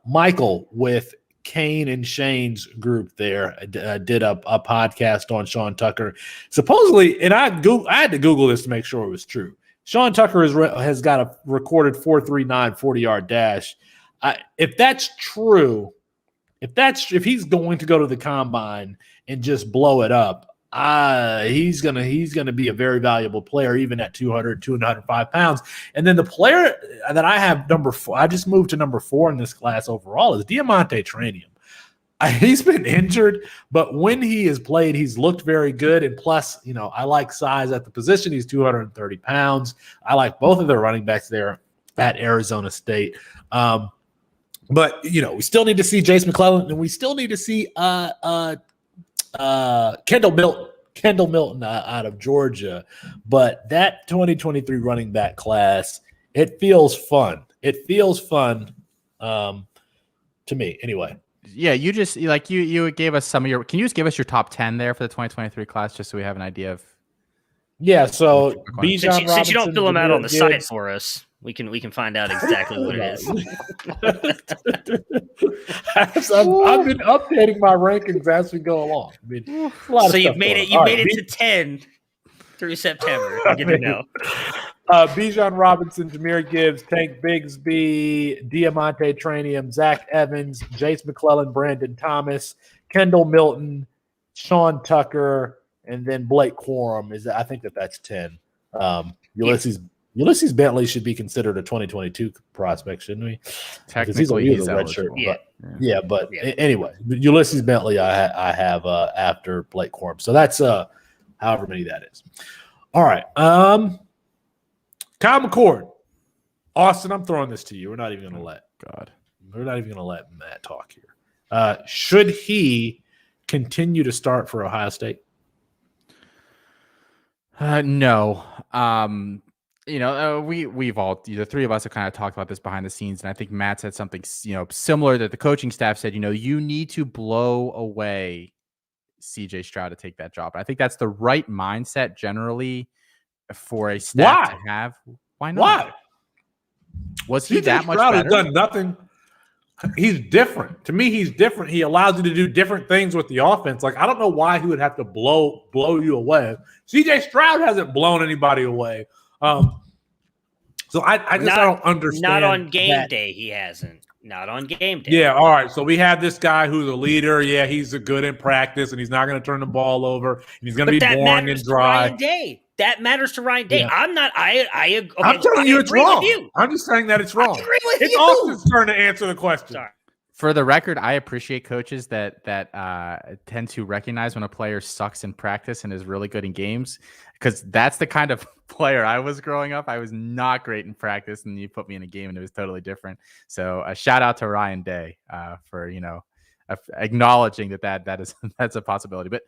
Speaker 7: Michael with Kane and Shane's group there did a podcast on Sean Tucker. Supposedly, and I had to Google this to make sure it was true. Sean Tucker has got a recorded 4.39 40-yard dash. If that's true, if he's going to go to the combine and just blow it up, he's gonna be a very valuable player, even at 205 pounds. And then the player that I have number 4, I just moved to number 4 in this class overall, is Diamante Tranium. He's been injured, but when he has played, he's looked very good. And plus, I like size at the position. He's 230 pounds. I like both of their running backs there at Arizona State. But we still need to see Jace McClellan, and we still need to see Kendall Milton out of Georgia. But that 2023 running back class, it feels fun. It feels fun to me anyway.
Speaker 8: Yeah, you just you gave us some of your. Can you just give us your top 10 there for the 2023 class, just so we have an idea of?
Speaker 7: Yeah, so
Speaker 6: since you don't fill them out on the site for us, we can find out exactly what it is.
Speaker 7: I've been updating my rankings as we go along. I mean,
Speaker 6: so you've made it to 10 through September. Good to know.
Speaker 7: Bijan Robinson, Jahmyr Gibbs, Tank Bigsby, Diamante Tranium, Zach Evans, Jace McClellan, Brandon Thomas, Kendall Milton, Sean Tucker, and then Blake Corum. I think that's 10. Ulysses Bentley should be considered a 2022 prospect, shouldn't we?
Speaker 8: Technically,
Speaker 7: he's a red shirt. But anyway, Ulysses Bentley I have after Blake Corum. So that's however many that is. All right. Kyle McCord. Austin, I'm throwing this to you. We're not even going to let Matt talk here. Should he continue to start for Ohio State?
Speaker 8: No. We've all, the three of us have kind of talked about this behind the scenes, and I think Matt said something, similar that the coaching staff said, you need to blow away CJ Stroud to take that job. I think that's the right mindset generally for a staff to have. Why not?
Speaker 7: Why?
Speaker 8: Was he that much
Speaker 7: Stroud
Speaker 8: better?
Speaker 7: Has done nothing. He's different. To me, he's different. He allows you to do different things with the offense. Like, I don't know why he would have to blow you away. CJ Stroud hasn't blown anybody away. So I don't understand.
Speaker 6: Not on game day, he hasn't. Not on game day.
Speaker 7: Yeah, all right. So we have this guy who's a leader. Yeah, he's good in practice, and he's not going to turn the ball over. And he's going to be boring and dry.
Speaker 6: That matters to Ryan Day.
Speaker 7: Yeah.
Speaker 6: I'm not.
Speaker 7: I'm telling you it's wrong. I'm just saying that it's wrong.
Speaker 6: I agree with
Speaker 7: it's
Speaker 6: you.
Speaker 7: Austin's turn to answer the question.
Speaker 6: Sorry.
Speaker 8: For the record, I appreciate coaches that tend to recognize when a player sucks in practice and is really good in games, because that's the kind of player I was growing up. I was not great in practice, and you put me in a game and it was totally different. So a shout out to Ryan Day for acknowledging that's a possibility. But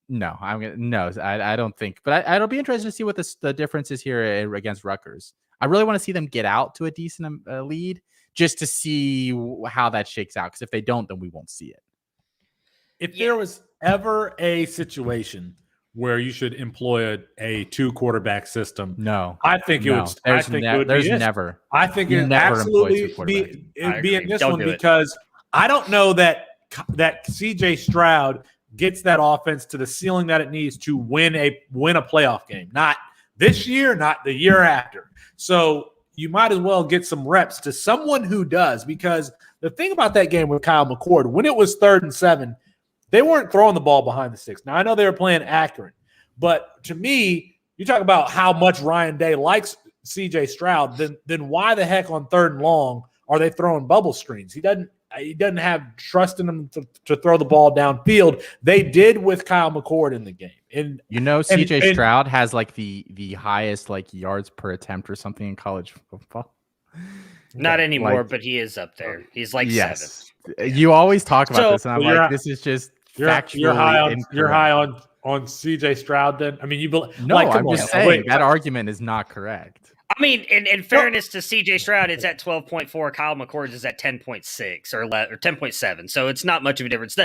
Speaker 8: no, I don't think. But it'll be interesting to see what the difference is here against Rutgers. I really want to see them get out to a decent lead, just to see how that shakes out. Because if they don't, then we won't see it.
Speaker 7: If there was ever a situation where you should employ a 2-quarterback system,
Speaker 8: no,
Speaker 7: I think it would. I think it would be this.
Speaker 8: Never.
Speaker 7: I think it would absolutely be in this one, because I don't know that CJ Stroud gets that offense to the ceiling that it needs to win a playoff game. Not this year, not the year after. So you might as well get some reps to someone who does, because the thing about that game with Kyle McCord, when it was 3rd and 7, they weren't throwing the ball behind the sticks. Now, I know they were playing accurate, but to me, you talk about how much Ryan Day likes CJ Stroud, then why the heck on 3rd and long are they throwing bubble screens? He doesn't have trust in them to throw the ball downfield. They did with Kyle McCord in the game. And
Speaker 8: CJ Stroud has like the highest like yards per attempt or something in college football.
Speaker 6: Not anymore, but he is up there. He's like
Speaker 8: yes.
Speaker 6: 7th.
Speaker 8: Yeah. You always talk about this, and I'm like, this is just factually
Speaker 7: you're high
Speaker 8: incorrect.
Speaker 7: on CJ Stroud. Then I mean,
Speaker 8: I'm just saying that argument is not correct.
Speaker 6: I mean, in fairness to CJ Stroud, it's at 12.4. Kyle McCord's is at 10.6 or 10.7. So it's not much of a difference.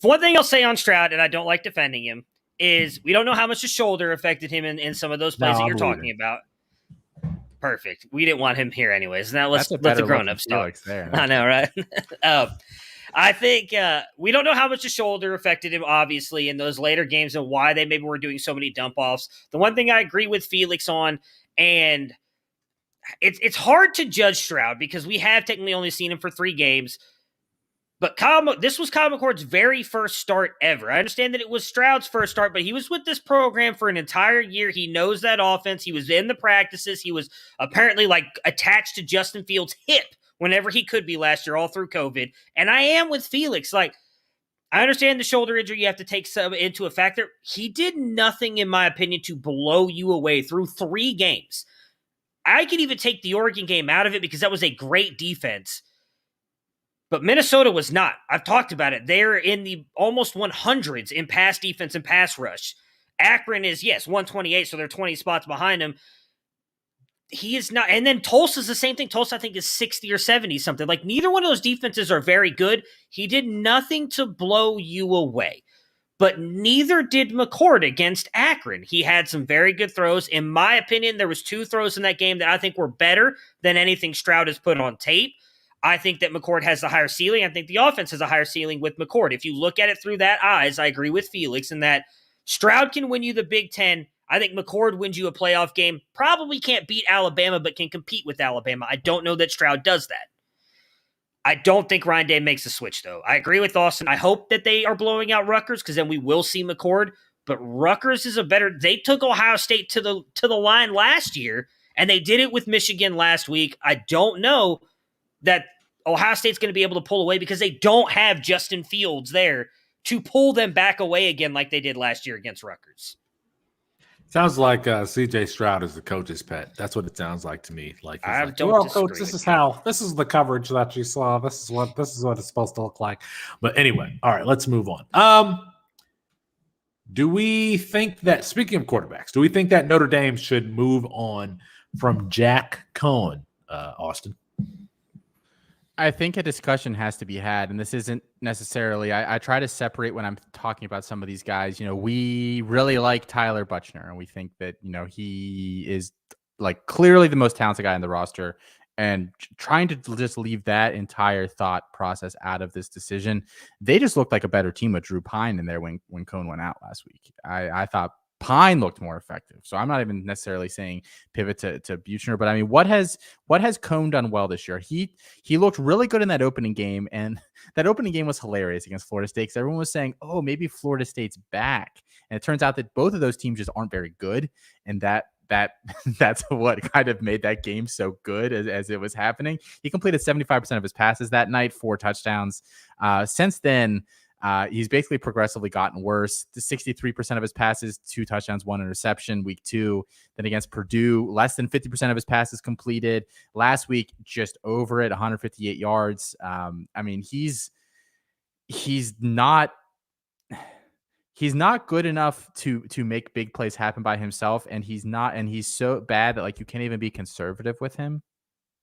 Speaker 6: One thing I'll say on Stroud, and I don't like defending him, is we don't know how much the shoulder affected him in some of those plays that you're talking about. Perfect. We didn't want him here anyways. Now let's let the grown-ups talk. I know, right? I think we don't know how much the shoulder affected him, obviously, in those later games and why they maybe were doing so many dump-offs. The one thing I agree with Felix on, and it's hard to judge Stroud because we have technically only seen him for 3 games, but this was Kyle McCord's very first start ever. I understand that it was Stroud's first start, but he was with this program for an entire year. He knows that offense. He was in the practices. He was apparently like attached to Justin Fields' hip whenever he could be last year, all through COVID. And I am with Felix. Like, I understand the shoulder injury, you have to take some into a factor. He did nothing, in my opinion, to blow you away through 3 games. I could even take the Oregon game out of it because that was a great defense. But Minnesota was not. I've talked about it. They're in the almost 100s in pass defense and pass rush. Akron is, 128, so they're 20 spots behind him. He is not. And then Tulsa's the same thing. Tulsa, I think, is 60 or 70 something. Like, neither one of those defenses are very good. He did nothing to blow you away. But neither did McCord against Akron. He had some very good throws. In my opinion, there was 2 throws in that game that I think were better than anything Stroud has put on tape. I think that McCord has the higher ceiling. I think the offense has a higher ceiling with McCord. If you look at it through that eyes, I agree with Felix in that Stroud can win you the Big Ten. I think McCord wins you a playoff game. Probably can't beat Alabama, but can compete with Alabama. I don't know that Stroud does that. I don't think Ryan Day makes a switch, though. I agree with Austin. I hope that they are blowing out Rutgers because then we will see McCord. But Rutgers is a better. They took Ohio State to the line last year, and they did it with Michigan last week. I don't know that Ohio State's going to be able to pull away because they don't have Justin Fields there to pull them back away again like they did last year against Rutgers.
Speaker 7: Sounds like CJ Stroud is the coach's pet. That's what it sounds like to me. Like,
Speaker 6: I
Speaker 7: like,
Speaker 6: don't
Speaker 7: well,
Speaker 6: disagree
Speaker 7: coach, this
Speaker 6: with
Speaker 7: is
Speaker 6: you.
Speaker 7: how this is the coverage that you saw. This is what it's supposed to look like. But anyway, all right, let's move on. Do we think that, speaking of quarterbacks, do we think that Notre Dame should move on from Jack Cohen, Austin?
Speaker 8: I think a discussion has to be had, and this isn't necessarily, I try to separate when I'm talking about some of these guys. You know, we really like Tyler Buchner, and we think that, you know, he is like clearly the most talented guy on the roster, and trying to just leave that entire thought process out of this decision. They just looked like a better team with Drew Pine in there when Cohn went out last week. I thought Pine looked more effective. So I'm not even necessarily saying pivot to Buchner, but I mean, what has Cohn done well this year? He looked really good in that opening game, and that opening game was hilarious against Florida State because everyone was saying, oh, maybe Florida State's back. And it turns out that both of those teams just aren't very good. And that's what kind of made that game so good as it was happening. He completed 75% of his passes that night, 4 touchdowns. Since then, he's basically progressively gotten worse. The 63% of his passes, 2 touchdowns, 1 interception. Week 2, then against Purdue, less than 50% of his passes completed. Last week, just over it, 158 yards. I mean, he's not good enough to make big plays happen by himself, and he's so bad that like you can't even be conservative with him.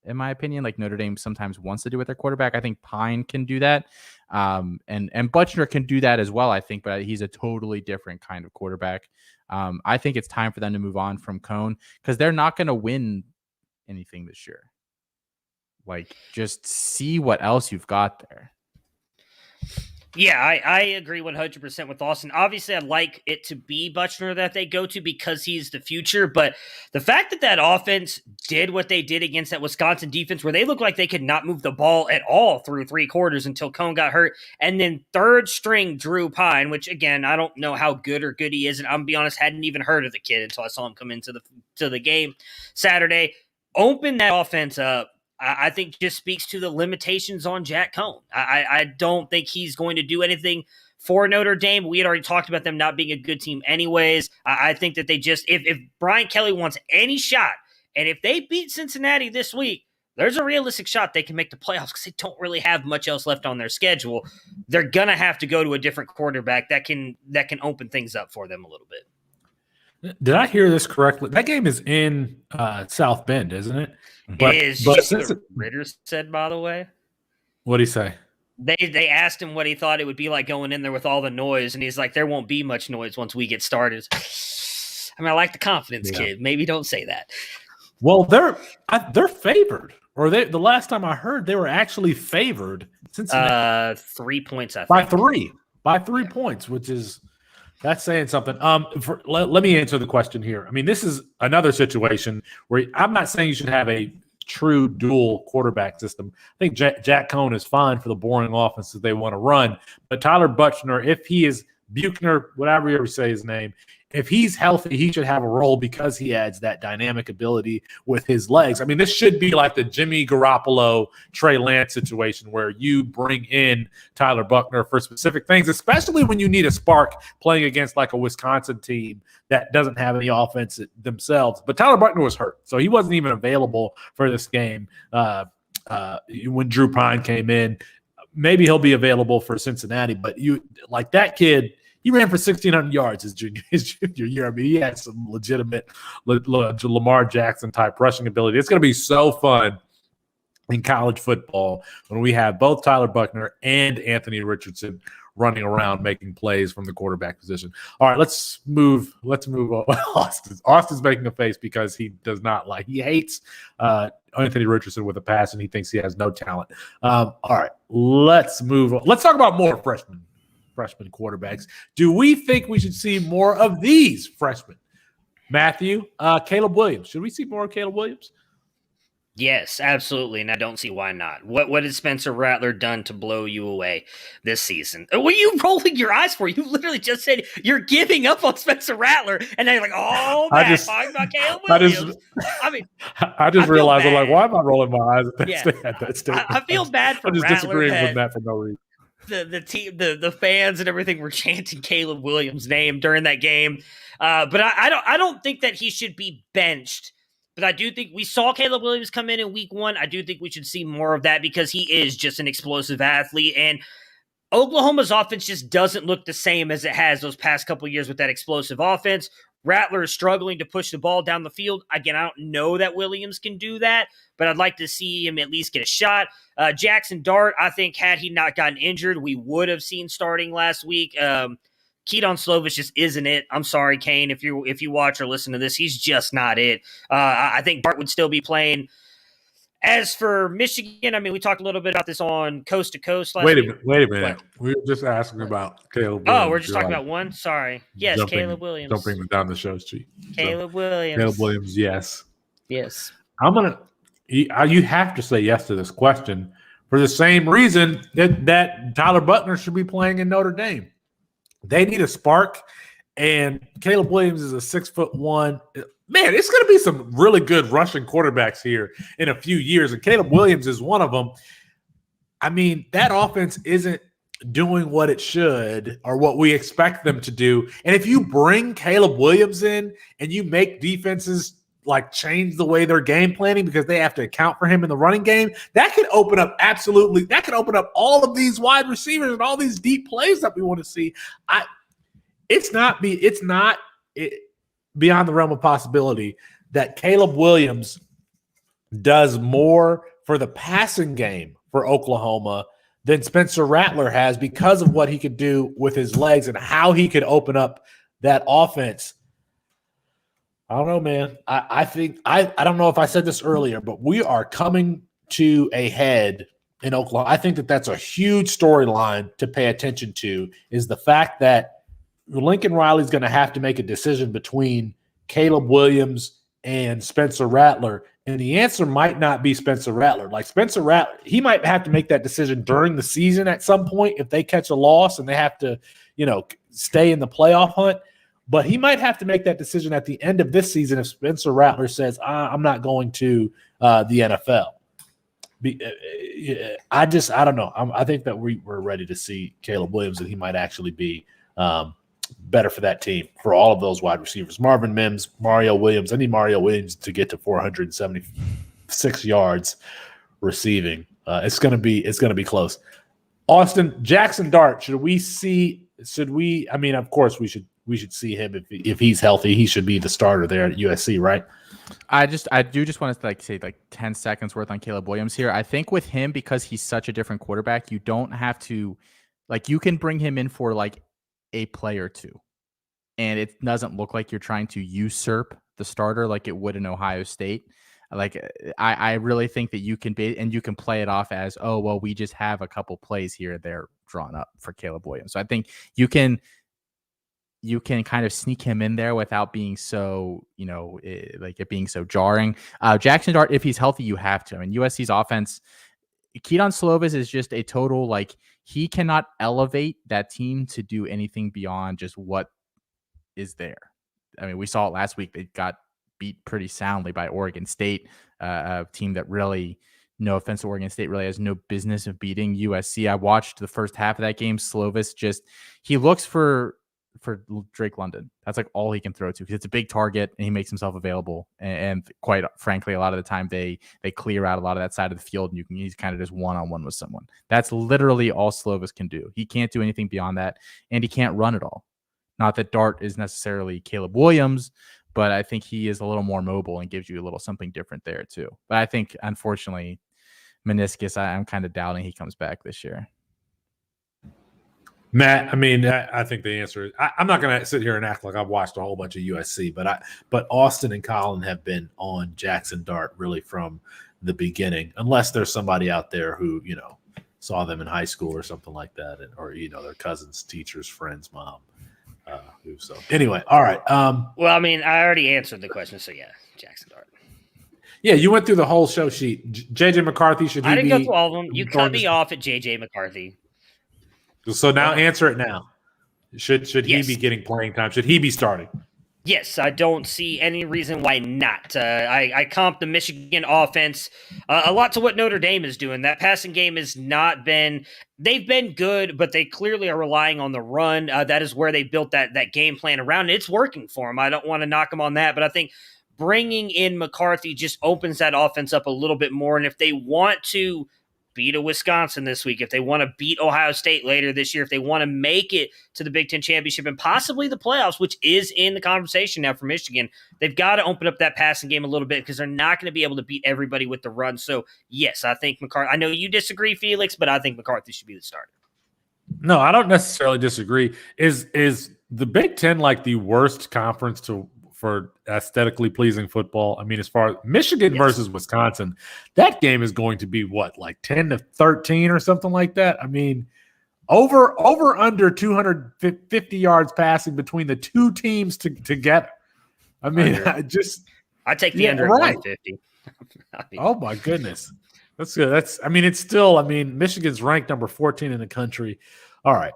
Speaker 8: In my opinion, like Notre Dame sometimes wants to do with their quarterback. I think Pine can do that. And Buchner can do that as well, I think, but he's a totally different kind of quarterback. I think it's time for them to move on from Cohn because they're not going to win anything this year. Like, just see what else you've got there.
Speaker 6: Yeah, I agree 100% with Austin. Obviously, I'd like it to be Buchner that they go to because he's the future. But the fact that offense did what they did against that Wisconsin defense where they looked like they could not move the ball at all through 3 quarters until Cohn got hurt. And then third string Drew Pine, which, again, I don't know how good he is. And I'm going to be honest, hadn't even heard of the kid until I saw him come into the game Saturday. Open that offense up. I think just speaks to the limitations on Jack Cohn. I don't think he's going to do anything for Notre Dame. We had already talked about them not being a good team anyways. I think that they just, if Brian Kelly wants any shot, and if they beat Cincinnati this week, there's a realistic shot they can make the playoffs because they don't really have much else left on their schedule. They're going to have to go to a different quarterback that can open things up for them a little bit.
Speaker 7: Did I hear this correctly? That game is in South Bend, isn't it?
Speaker 6: It is just what Ritter said, by the way.
Speaker 7: What'd he say?
Speaker 6: They asked him what he thought it would be like going in there with all the noise, and he's like, there won't be much noise once we get started. I mean, I like the confidence, kid. Maybe don't say that.
Speaker 7: Well, they're favored. Or the last time I heard, they were actually favored. Cincinnati.
Speaker 6: 3 points, I think.
Speaker 7: By 3 points, which is that's saying something. Let me answer the question here. I mean, this is another situation where I'm not saying you should have a true dual quarterback system. I think Jack Cohn is fine for the boring offenses they want to run. But Tyler Buchner, if he is Buchner, whatever you ever say his name, if he's healthy, he should have a role because he adds that dynamic ability with his legs. I mean, this should be like the Jimmy Garoppolo, Trey Lance situation where you bring in Tyler Buchner for specific things, especially when you need a spark playing against like a Wisconsin team that doesn't have any offense themselves. But Tyler Buchner was hurt, so he wasn't even available for this game when Drew Pine came in. Maybe he'll be available for Cincinnati, but you like that kid. He ran for 1,600 yards his junior year. I mean, he had some legitimate Lamar Jackson type rushing ability. It's going to be so fun in college football when we have both Tyler Buchner and Anthony Richardson running around making plays from the quarterback position. All right, let's move on. Austin's making a face because he hates Anthony Richardson with a pass, and he thinks he has no talent. All right, let's move on. Let's talk about more freshman quarterbacks. Do we think we should see more of these freshmen? Matthew, Caleb Williams. Should we see more of Caleb Williams?
Speaker 6: Yes, absolutely, and I don't see why not. What has Spencer Rattler done to blow you away this season? What are you rolling your eyes for? You literally just said you're giving up on Spencer Rattler, and now you're like, oh, man, talking about Caleb Williams.
Speaker 7: I just realized, I'm like, why am I rolling my eyes at that statement?
Speaker 6: I feel bad for
Speaker 7: I'm just
Speaker 6: Rattler
Speaker 7: disagreeing with that for no reason.
Speaker 6: The team, the fans and everything were chanting Caleb Williams' name during that game. But I don't think that he should be benched. But I do think we saw Caleb Williams come in week 1. I do think we should see more of that because he is just an explosive athlete. And Oklahoma's offense just doesn't look the same as it has those past couple of years with that explosive offense. Rattler is struggling to push the ball down the field. Again, I don't know that Williams can do that, but I'd like to see him at least get a shot. Jackson Dart, I think, had he not gotten injured, we would have seen starting last week. Keaton Slovis just isn't it. I'm sorry, Kane, if you watch or listen to this, he's just not it. I think Dart would still be playing. As for Michigan, I mean, we talked a little bit about this on Coast to Coast last week.
Speaker 7: Wait a minute. We were just asking about Caleb Williams.
Speaker 6: Oh, we're just talking about one? Sorry. Yes, Caleb Williams.
Speaker 7: Don't bring me down the show sheet.
Speaker 6: Caleb Williams.
Speaker 7: Caleb Williams, yes.
Speaker 6: Yes.
Speaker 7: You have to say yes to this question for the same reason that Tyler Buchner should be playing in Notre Dame. They need a spark, and Caleb Williams is a 6'1". Man, it's going to be some really good rushing quarterbacks here in a few years, and Caleb Williams is one of them. I mean, that offense isn't doing what it should or what we expect them to do. And if you bring Caleb Williams in and you make defenses like change the way they're game planning because they have to account for him in the running game, that could open up all of these wide receivers and all these deep plays that we want to see. It's not beyond the realm of possibility that Caleb Williams does more for the passing game for Oklahoma than Spencer Rattler has because of what he could do with his legs and how he could open up that offense. I don't know, man. I think I don't know if I said this earlier, but we are coming to a head in Oklahoma. I think that's a huge storyline to pay attention to is the fact that Lincoln Riley's going to have to make a decision between Caleb Williams and Spencer Rattler. And the answer might not be Spencer Rattler. Like Spencer Rattler, he might have to make that decision during the season at some point if they catch a loss and they have to, stay in the playoff hunt. But he might have to make that decision at the end of this season if Spencer Rattler says, I'm not going to the NFL. I don't know. I think that we're ready to see Caleb Williams, and he might actually be better for that team, for all of those wide receivers. Marvin Mims, Mario Williams. I need Mario Williams to get to 476 yards receiving. It's gonna be close. Austin, Jackson Dart. Should we? I mean, of course we should see him if he's healthy. He should be the starter there at USC, right?
Speaker 8: I do just want to say 10 seconds worth on Caleb Williams here. I think with him, because he's such a different quarterback, you don't have to you can bring him in for a play or two, and it doesn't look like you're trying to usurp the starter like it would in Ohio State. I really think that you can play it off as, oh, well, we just have a couple plays here and there drawn up for Caleb Williams. So I think you can kind of sneak him in there without being so, it being so jarring. Jackson Dart, if he's healthy, you have to. I mean, USC's offense, Keaton Slovis is just a total, he cannot elevate that team to do anything beyond just what is there. I mean, we saw it last week. They got beat pretty soundly by Oregon State, a team that really, no offense to Oregon State, really has no business of beating USC. I watched the first half of that game. Slovis he looks for Drake London. That's all he can throw to, because it's a big target and he makes himself available. And quite frankly, a lot of the time they clear out a lot of that side of the field, and he's kind of just one-on-one with someone. That's literally all Slovis can do. He can't do anything beyond that, and he can't run at all. Not that Dart is necessarily Caleb Williams, but I think he is a little more mobile and gives you a little something different there too. But I think, unfortunately, meniscus, I'm kind of doubting he comes back this year.
Speaker 7: Matt, I mean, I think the answer is I'm not going to sit here and act like I've watched a whole bunch of USC, but Austin and Colin have been on Jackson Dart really from the beginning, unless there's somebody out there who, saw them in high school or something like that, or, their cousins, teachers, friends, mom. So anyway, all right.
Speaker 6: Well, I mean, I already answered the question, so yeah, Jackson Dart.
Speaker 7: Yeah, you went through the whole show sheet. JJ McCarthy, should he be?
Speaker 6: I didn't go through all of them. You cut me off at JJ McCarthy.
Speaker 7: So now answer it now. Should he be getting playing time? Should he be starting?
Speaker 6: Yes, I don't see any reason why not. I comp the Michigan offense a lot to what Notre Dame is doing. That passing game has not been – they've been good, but they clearly are relying on the run. That is where they built that game plan around, and it's working for them. I don't want to knock them on that, but I think bringing in McCarthy just opens that offense up a little bit more, and if they want to – beat a Wisconsin this week, if they want to beat Ohio State later this year, if they want to make it to the Big Ten championship and possibly the playoffs, which is in the conversation now for Michigan, they've got to open up that passing game a little bit, because they're not going to be able to beat everybody with the run. So yes, I think McCarthy, I know you disagree, Felix, but I think McCarthy should be the starter. No,
Speaker 7: I don't necessarily disagree. Is the Big Ten the worst conference for aesthetically pleasing football? I mean, as far as Michigan versus Wisconsin, that game is going to be 10-13 or something like that. I mean, over under 250 yards passing between the two teams together. I mean,
Speaker 6: I take the under at 150.
Speaker 7: Oh my goodness. That's good. It's still, Michigan's ranked number 14 in the country. All right.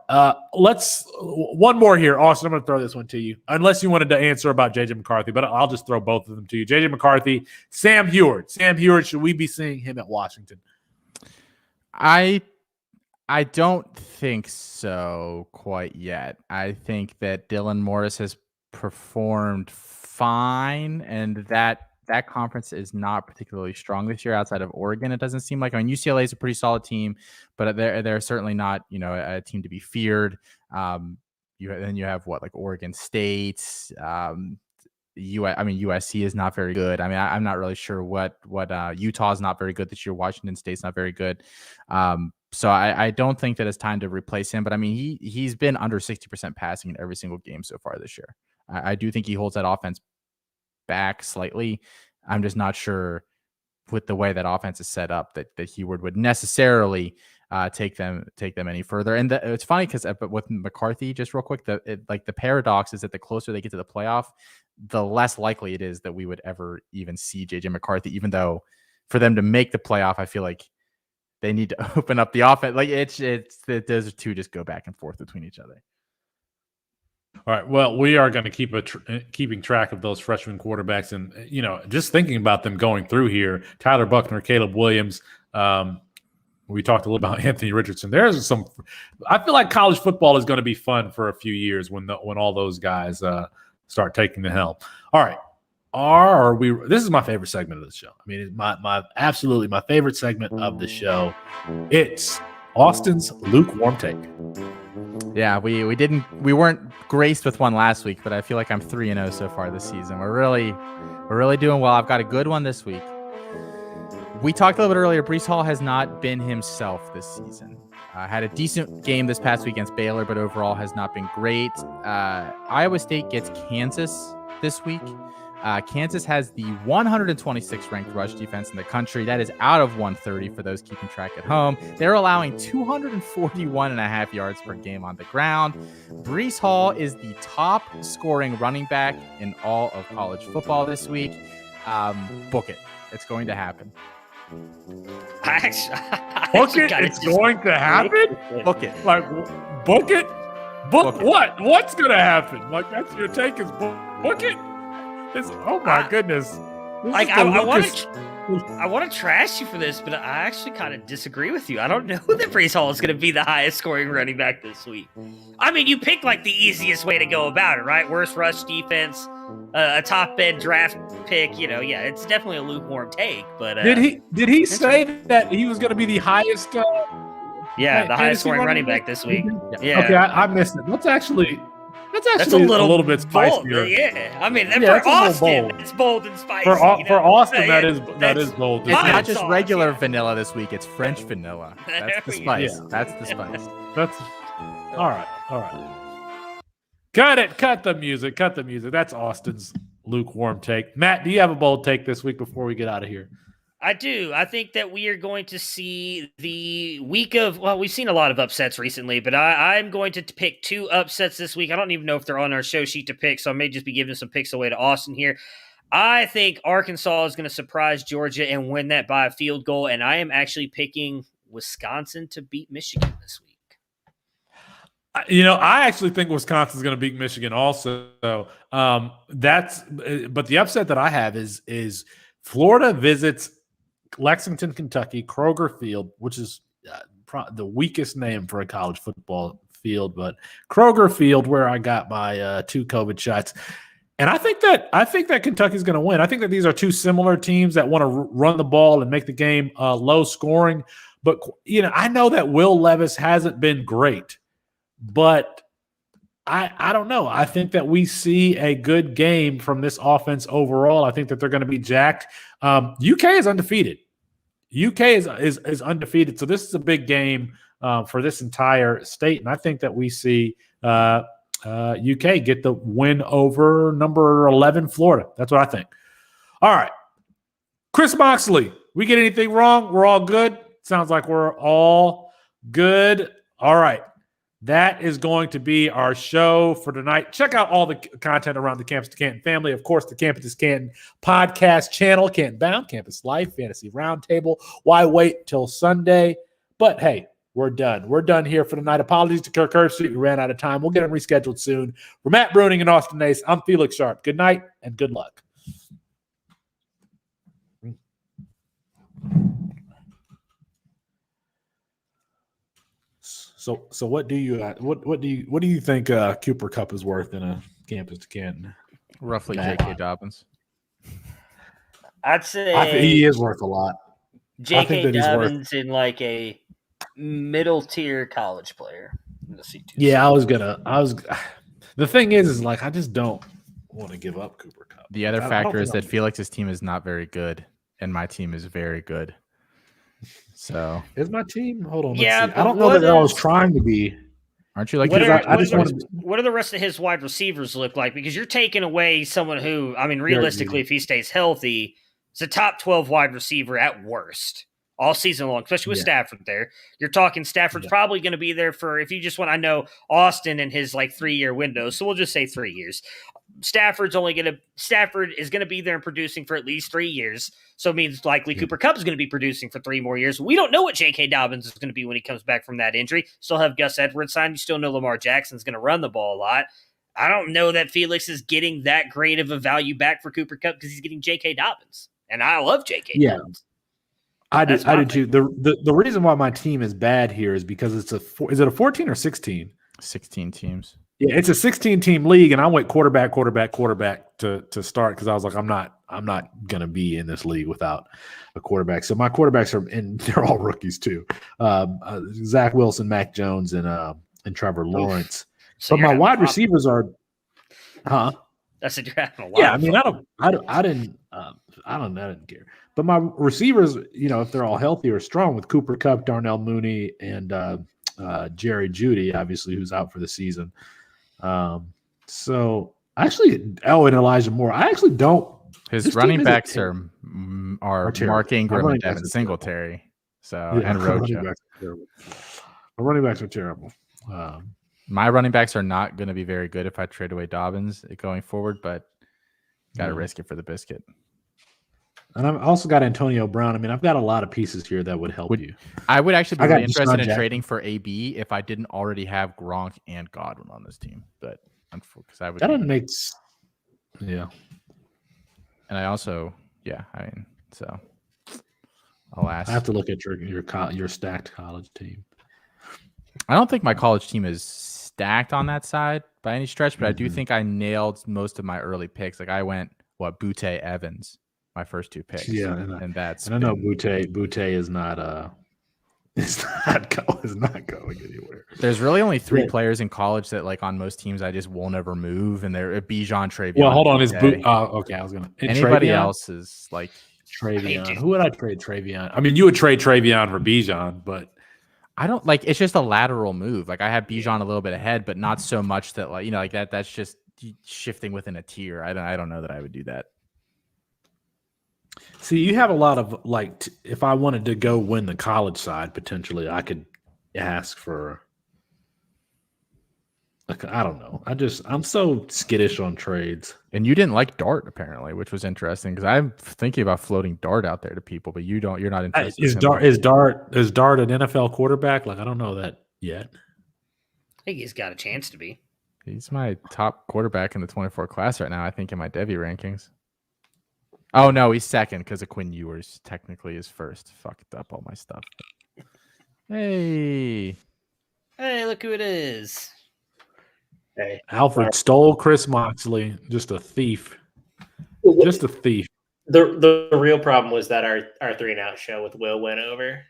Speaker 7: Let's one more here. Austin, I'm going to throw this one to you, unless you wanted to answer about JJ McCarthy, but I'll just throw both of them to you. JJ McCarthy, Sam Heward. Sam Heward, should we be seeing him at Washington?
Speaker 8: I don't think so quite yet. I think that Dylan Morris has performed fine, and that conference is not particularly strong this year outside of Oregon. It doesn't seem like. UCLA is a pretty solid team, but they're certainly not a team to be feared. You have Oregon State. USC is not very good. I'm not really sure what Utah is not very good this year. Washington State's not very good. So I don't think that it's time to replace him. But he's been under 60% passing in every single game so far this year. I do think he holds that offense back slightly. I'm just not sure with the way that offense is set up that Heward would necessarily take them any further. And it's funny because with McCarthy, just real quick, the paradox is that the closer they get to the playoff, the less likely it is that we would ever even see JJ McCarthy, even though for them to make the playoff, I feel like they need to open up the offense. Those two just go back and forth between each other.
Speaker 7: All right. Well, we are going to keep keeping track of those freshman quarterbacks, and just thinking about them going through here: Tyler Buckner, Caleb Williams, We talked a little about Anthony Richardson. There's some. I feel like college football is going to be fun for a few years when all those guys start taking the helm. All right, are we? This is my favorite segment of the show. I mean, it's my absolutely my favorite segment of the show. It's Austin's lukewarm take.
Speaker 8: Yeah, we weren't graced with one last week, but I feel like I'm 3-0 so far this season. We're really doing well. I've got a good one this week. We talked a little bit earlier. Breece Hall has not been himself this season. Had a decent game this past week against Baylor, but overall has not been great. Iowa State gets Kansas this week. Kansas has the 126th ranked rush defense in the country. That is out of 130 for those keeping track at home. They're allowing 241.5 yards per game on the ground. Breece Hall is the top scoring running back in all of college football this week. Book it. It's going to happen.
Speaker 7: It's going to happen?
Speaker 8: Book it.
Speaker 7: Like, book it? Book what? It. What's going to happen? Like, that's your take is book it? Oh, my goodness.
Speaker 6: Like, I want to trash you for this, but I actually kind of disagree with you. I don't know that Breece Hall is going to be the highest scoring running back this week. I mean, you picked, like, the easiest way to go about it, right? Worst rush defense, a top-end draft pick, yeah, it's definitely a lukewarm take. But did
Speaker 7: he say that he was going to be the highest?
Speaker 6: The highest scoring running back this week. Yeah.
Speaker 7: Okay, I missed it. That's actually a little bit spicier.
Speaker 6: Bold. Yeah, I mean, for Austin, it's bold and spicy.
Speaker 7: For Austin, that is bold.
Speaker 8: It's not just regular vanilla this week; it's French vanilla. That's the spice. Yeah. That's the spice.
Speaker 7: That's all right. Cut it. Cut the music. That's Austin's lukewarm take. Matt, do you have a bold take this week before we get out of here?
Speaker 6: I do. I think that we are going to see the week of, we've seen a lot of upsets recently, but I'm going to pick 2 upsets this week. I don't even know if they're on our show sheet to pick, so I may just be giving some picks away to Austin here. I think Arkansas is going to surprise Georgia and win that by a field goal, and I am actually picking Wisconsin to beat Michigan this week.
Speaker 7: I actually think Wisconsin's going to beat Michigan also. But the upset that I have is Florida visits Lexington, Kentucky, Kroger Field, which is the weakest name for a college football field, but Kroger Field, where I got my 2 COVID shots. And I think that Kentucky's going to win. I think that these are 2 similar teams that want to run the ball and make the game low scoring. But I know that Will Levis hasn't been great, but I don't know. I think that we see a good game from this offense overall. I think that they're going to be jacked. UK is undefeated. UK is undefeated. So this is a big game for this entire state. And I think that we see UK get the win over number 11 Florida. That's what I think. All right. Chris Moxley, we get anything wrong? We're all good? Sounds like we're all good. All right. That is going to be our show for tonight. Check out all the content around the Campus to Canton family. Of course, the Campus to Canton podcast channel, Canton Bound, Campus Life, Fantasy Roundtable. Why wait till Sunday? But hey, we're done. We're done here for tonight. Apologies to Kirk Herbstreit. We ran out of time. We'll get them rescheduled soon. For Matt Bruning and Austin Nace, I'm Felix Sharp. Good night and good luck. So what do you think Cooper Kupp is worth in a Campus to Canton?
Speaker 8: Roughly J.K. Dobbins.
Speaker 6: I'd say
Speaker 7: he is worth a lot.
Speaker 6: J.K. Dobbins in like a middle tier college player.
Speaker 7: Yeah, the thing is like I just don't want to give up Cooper Kupp.
Speaker 8: The other factor is that Felix's team is not very good, and my team is very good. So
Speaker 7: is my team? Hold on.
Speaker 6: Yeah,
Speaker 7: I don't know that I was trying to be.
Speaker 8: Aren't you like?
Speaker 6: What do the rest of his wide receivers look like? Because you're taking away someone who, I mean, realistically, if he stays healthy, is a top 12 wide receiver at worst all season long, especially with Stafford there. You're talking Stafford's probably going to be there for, if you just want, I know Austin and his like 3-year window, so we'll just say 3 years. Stafford is going to be there and producing for at least 3 years. So it means likely Cooper Kupp is going to be producing for 3 more years. We don't know what J.K. Dobbins is going to be when he comes back from that injury. Still have Gus Edwards signed. You still know Lamar Jackson's going to run the ball a lot. I don't know that Felix is getting that great of a value back for Cooper Kupp because he's getting J.K. Dobbins. And I love J.K. Dobbins.
Speaker 7: I do.
Speaker 6: That's
Speaker 7: I
Speaker 6: my
Speaker 7: do too. The reason why my team is bad here is because is it a 14 or 16?
Speaker 8: 16 teams.
Speaker 7: Yeah, it's a 16-team league, and I went quarterback to start because I was like, I'm not gonna be in this league without a quarterback. So my quarterbacks they're all rookies too. Zach Wilson, Mac Jones, and Trevor Lawrence.
Speaker 6: So
Speaker 7: But my wide receivers are,
Speaker 6: That's a you're having a lot.
Speaker 7: Yeah, I
Speaker 6: of
Speaker 7: mean,
Speaker 6: fun.
Speaker 7: I didn't care. But my receivers, if they're all healthy or strong, with Cooper Kupp, Darnell Mooney, and Jerry Jeudy, obviously, who's out for the season. So actually, and Elijah Moore. I actually don't.
Speaker 8: His running backs are
Speaker 7: terrible.
Speaker 8: Mark Ingram
Speaker 7: Our
Speaker 8: and
Speaker 7: running backs
Speaker 8: Devin
Speaker 7: are
Speaker 8: Singletary. So
Speaker 7: Yeah,
Speaker 8: and
Speaker 7: our running
Speaker 8: Rojo.
Speaker 7: backs are terrible. Our running backs are terrible.
Speaker 8: My running backs are not going to be very good if I trade away Dobbins going forward, but got to risk it for the biscuit.
Speaker 7: And I've also got Antonio Brown. I mean, I've got a lot of pieces here that would help you.
Speaker 8: I would actually be
Speaker 7: I got
Speaker 8: really interested in
Speaker 7: Deshaun
Speaker 8: trading for AB if I didn't already have Gronk and Godwin on this team, but because I would.
Speaker 7: That doesn't make. Yeah.
Speaker 8: And I also, so alas,
Speaker 7: I have to look at your stacked college team.
Speaker 8: I don't think my college team is stacked on that side by any stretch, but I do think I nailed most of my early picks. Like I went Butte Evans, my first two picks.
Speaker 7: Yeah,
Speaker 8: and that's
Speaker 7: I know Butte is not is not going anywhere.
Speaker 8: There's really only three players in college that like on most teams I just won't ever move, and they're Bijan, Travion.
Speaker 7: Well, hold on, okay, I was gonna.
Speaker 8: Anybody
Speaker 7: Travion?
Speaker 8: else is like
Speaker 7: Travion. Who would I trade Travion? I mean, you would trade Travion for Bijan, but
Speaker 8: I don't like. It's just a lateral move. Like I have Bijan a little bit ahead, but not so much that like that. That's just shifting within a tier. I don't know that I would do that.
Speaker 7: See, you have a lot of if I wanted to go win the college side, potentially I could ask for. I don't know. I'm so skittish on trades.
Speaker 8: And you didn't like Dart apparently, which was interesting because I'm thinking about floating Dart out there to people, but you don't. You're not interested.
Speaker 7: Is Dart an NFL quarterback? Like I don't know that yet.
Speaker 6: I think he's got a chance to be.
Speaker 8: He's my top quarterback in the 24 class right now. I think in my Devy rankings. Oh no, he's second because of Quinn Ewers. Technically, is first. Fucked up all my stuff. Hey,
Speaker 6: look who it is.
Speaker 9: Hey,
Speaker 7: Alfred stole Chris Moxley. Just a thief. Just a thief.
Speaker 9: The real problem was that our 3-and-out show with Will went over.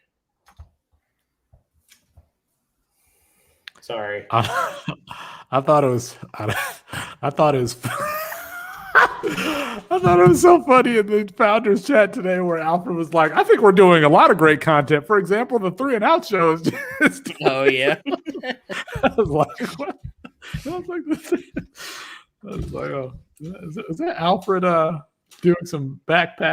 Speaker 9: Sorry.
Speaker 7: I thought it was. I thought it was. I thought it was so funny in the founders chat today where Alfred was like, I think we're doing a lot of great content. For example, the 3-and-out show is just.
Speaker 6: Oh, yeah.
Speaker 7: I was like, what? I was like, oh, is that Alfred doing some back pat?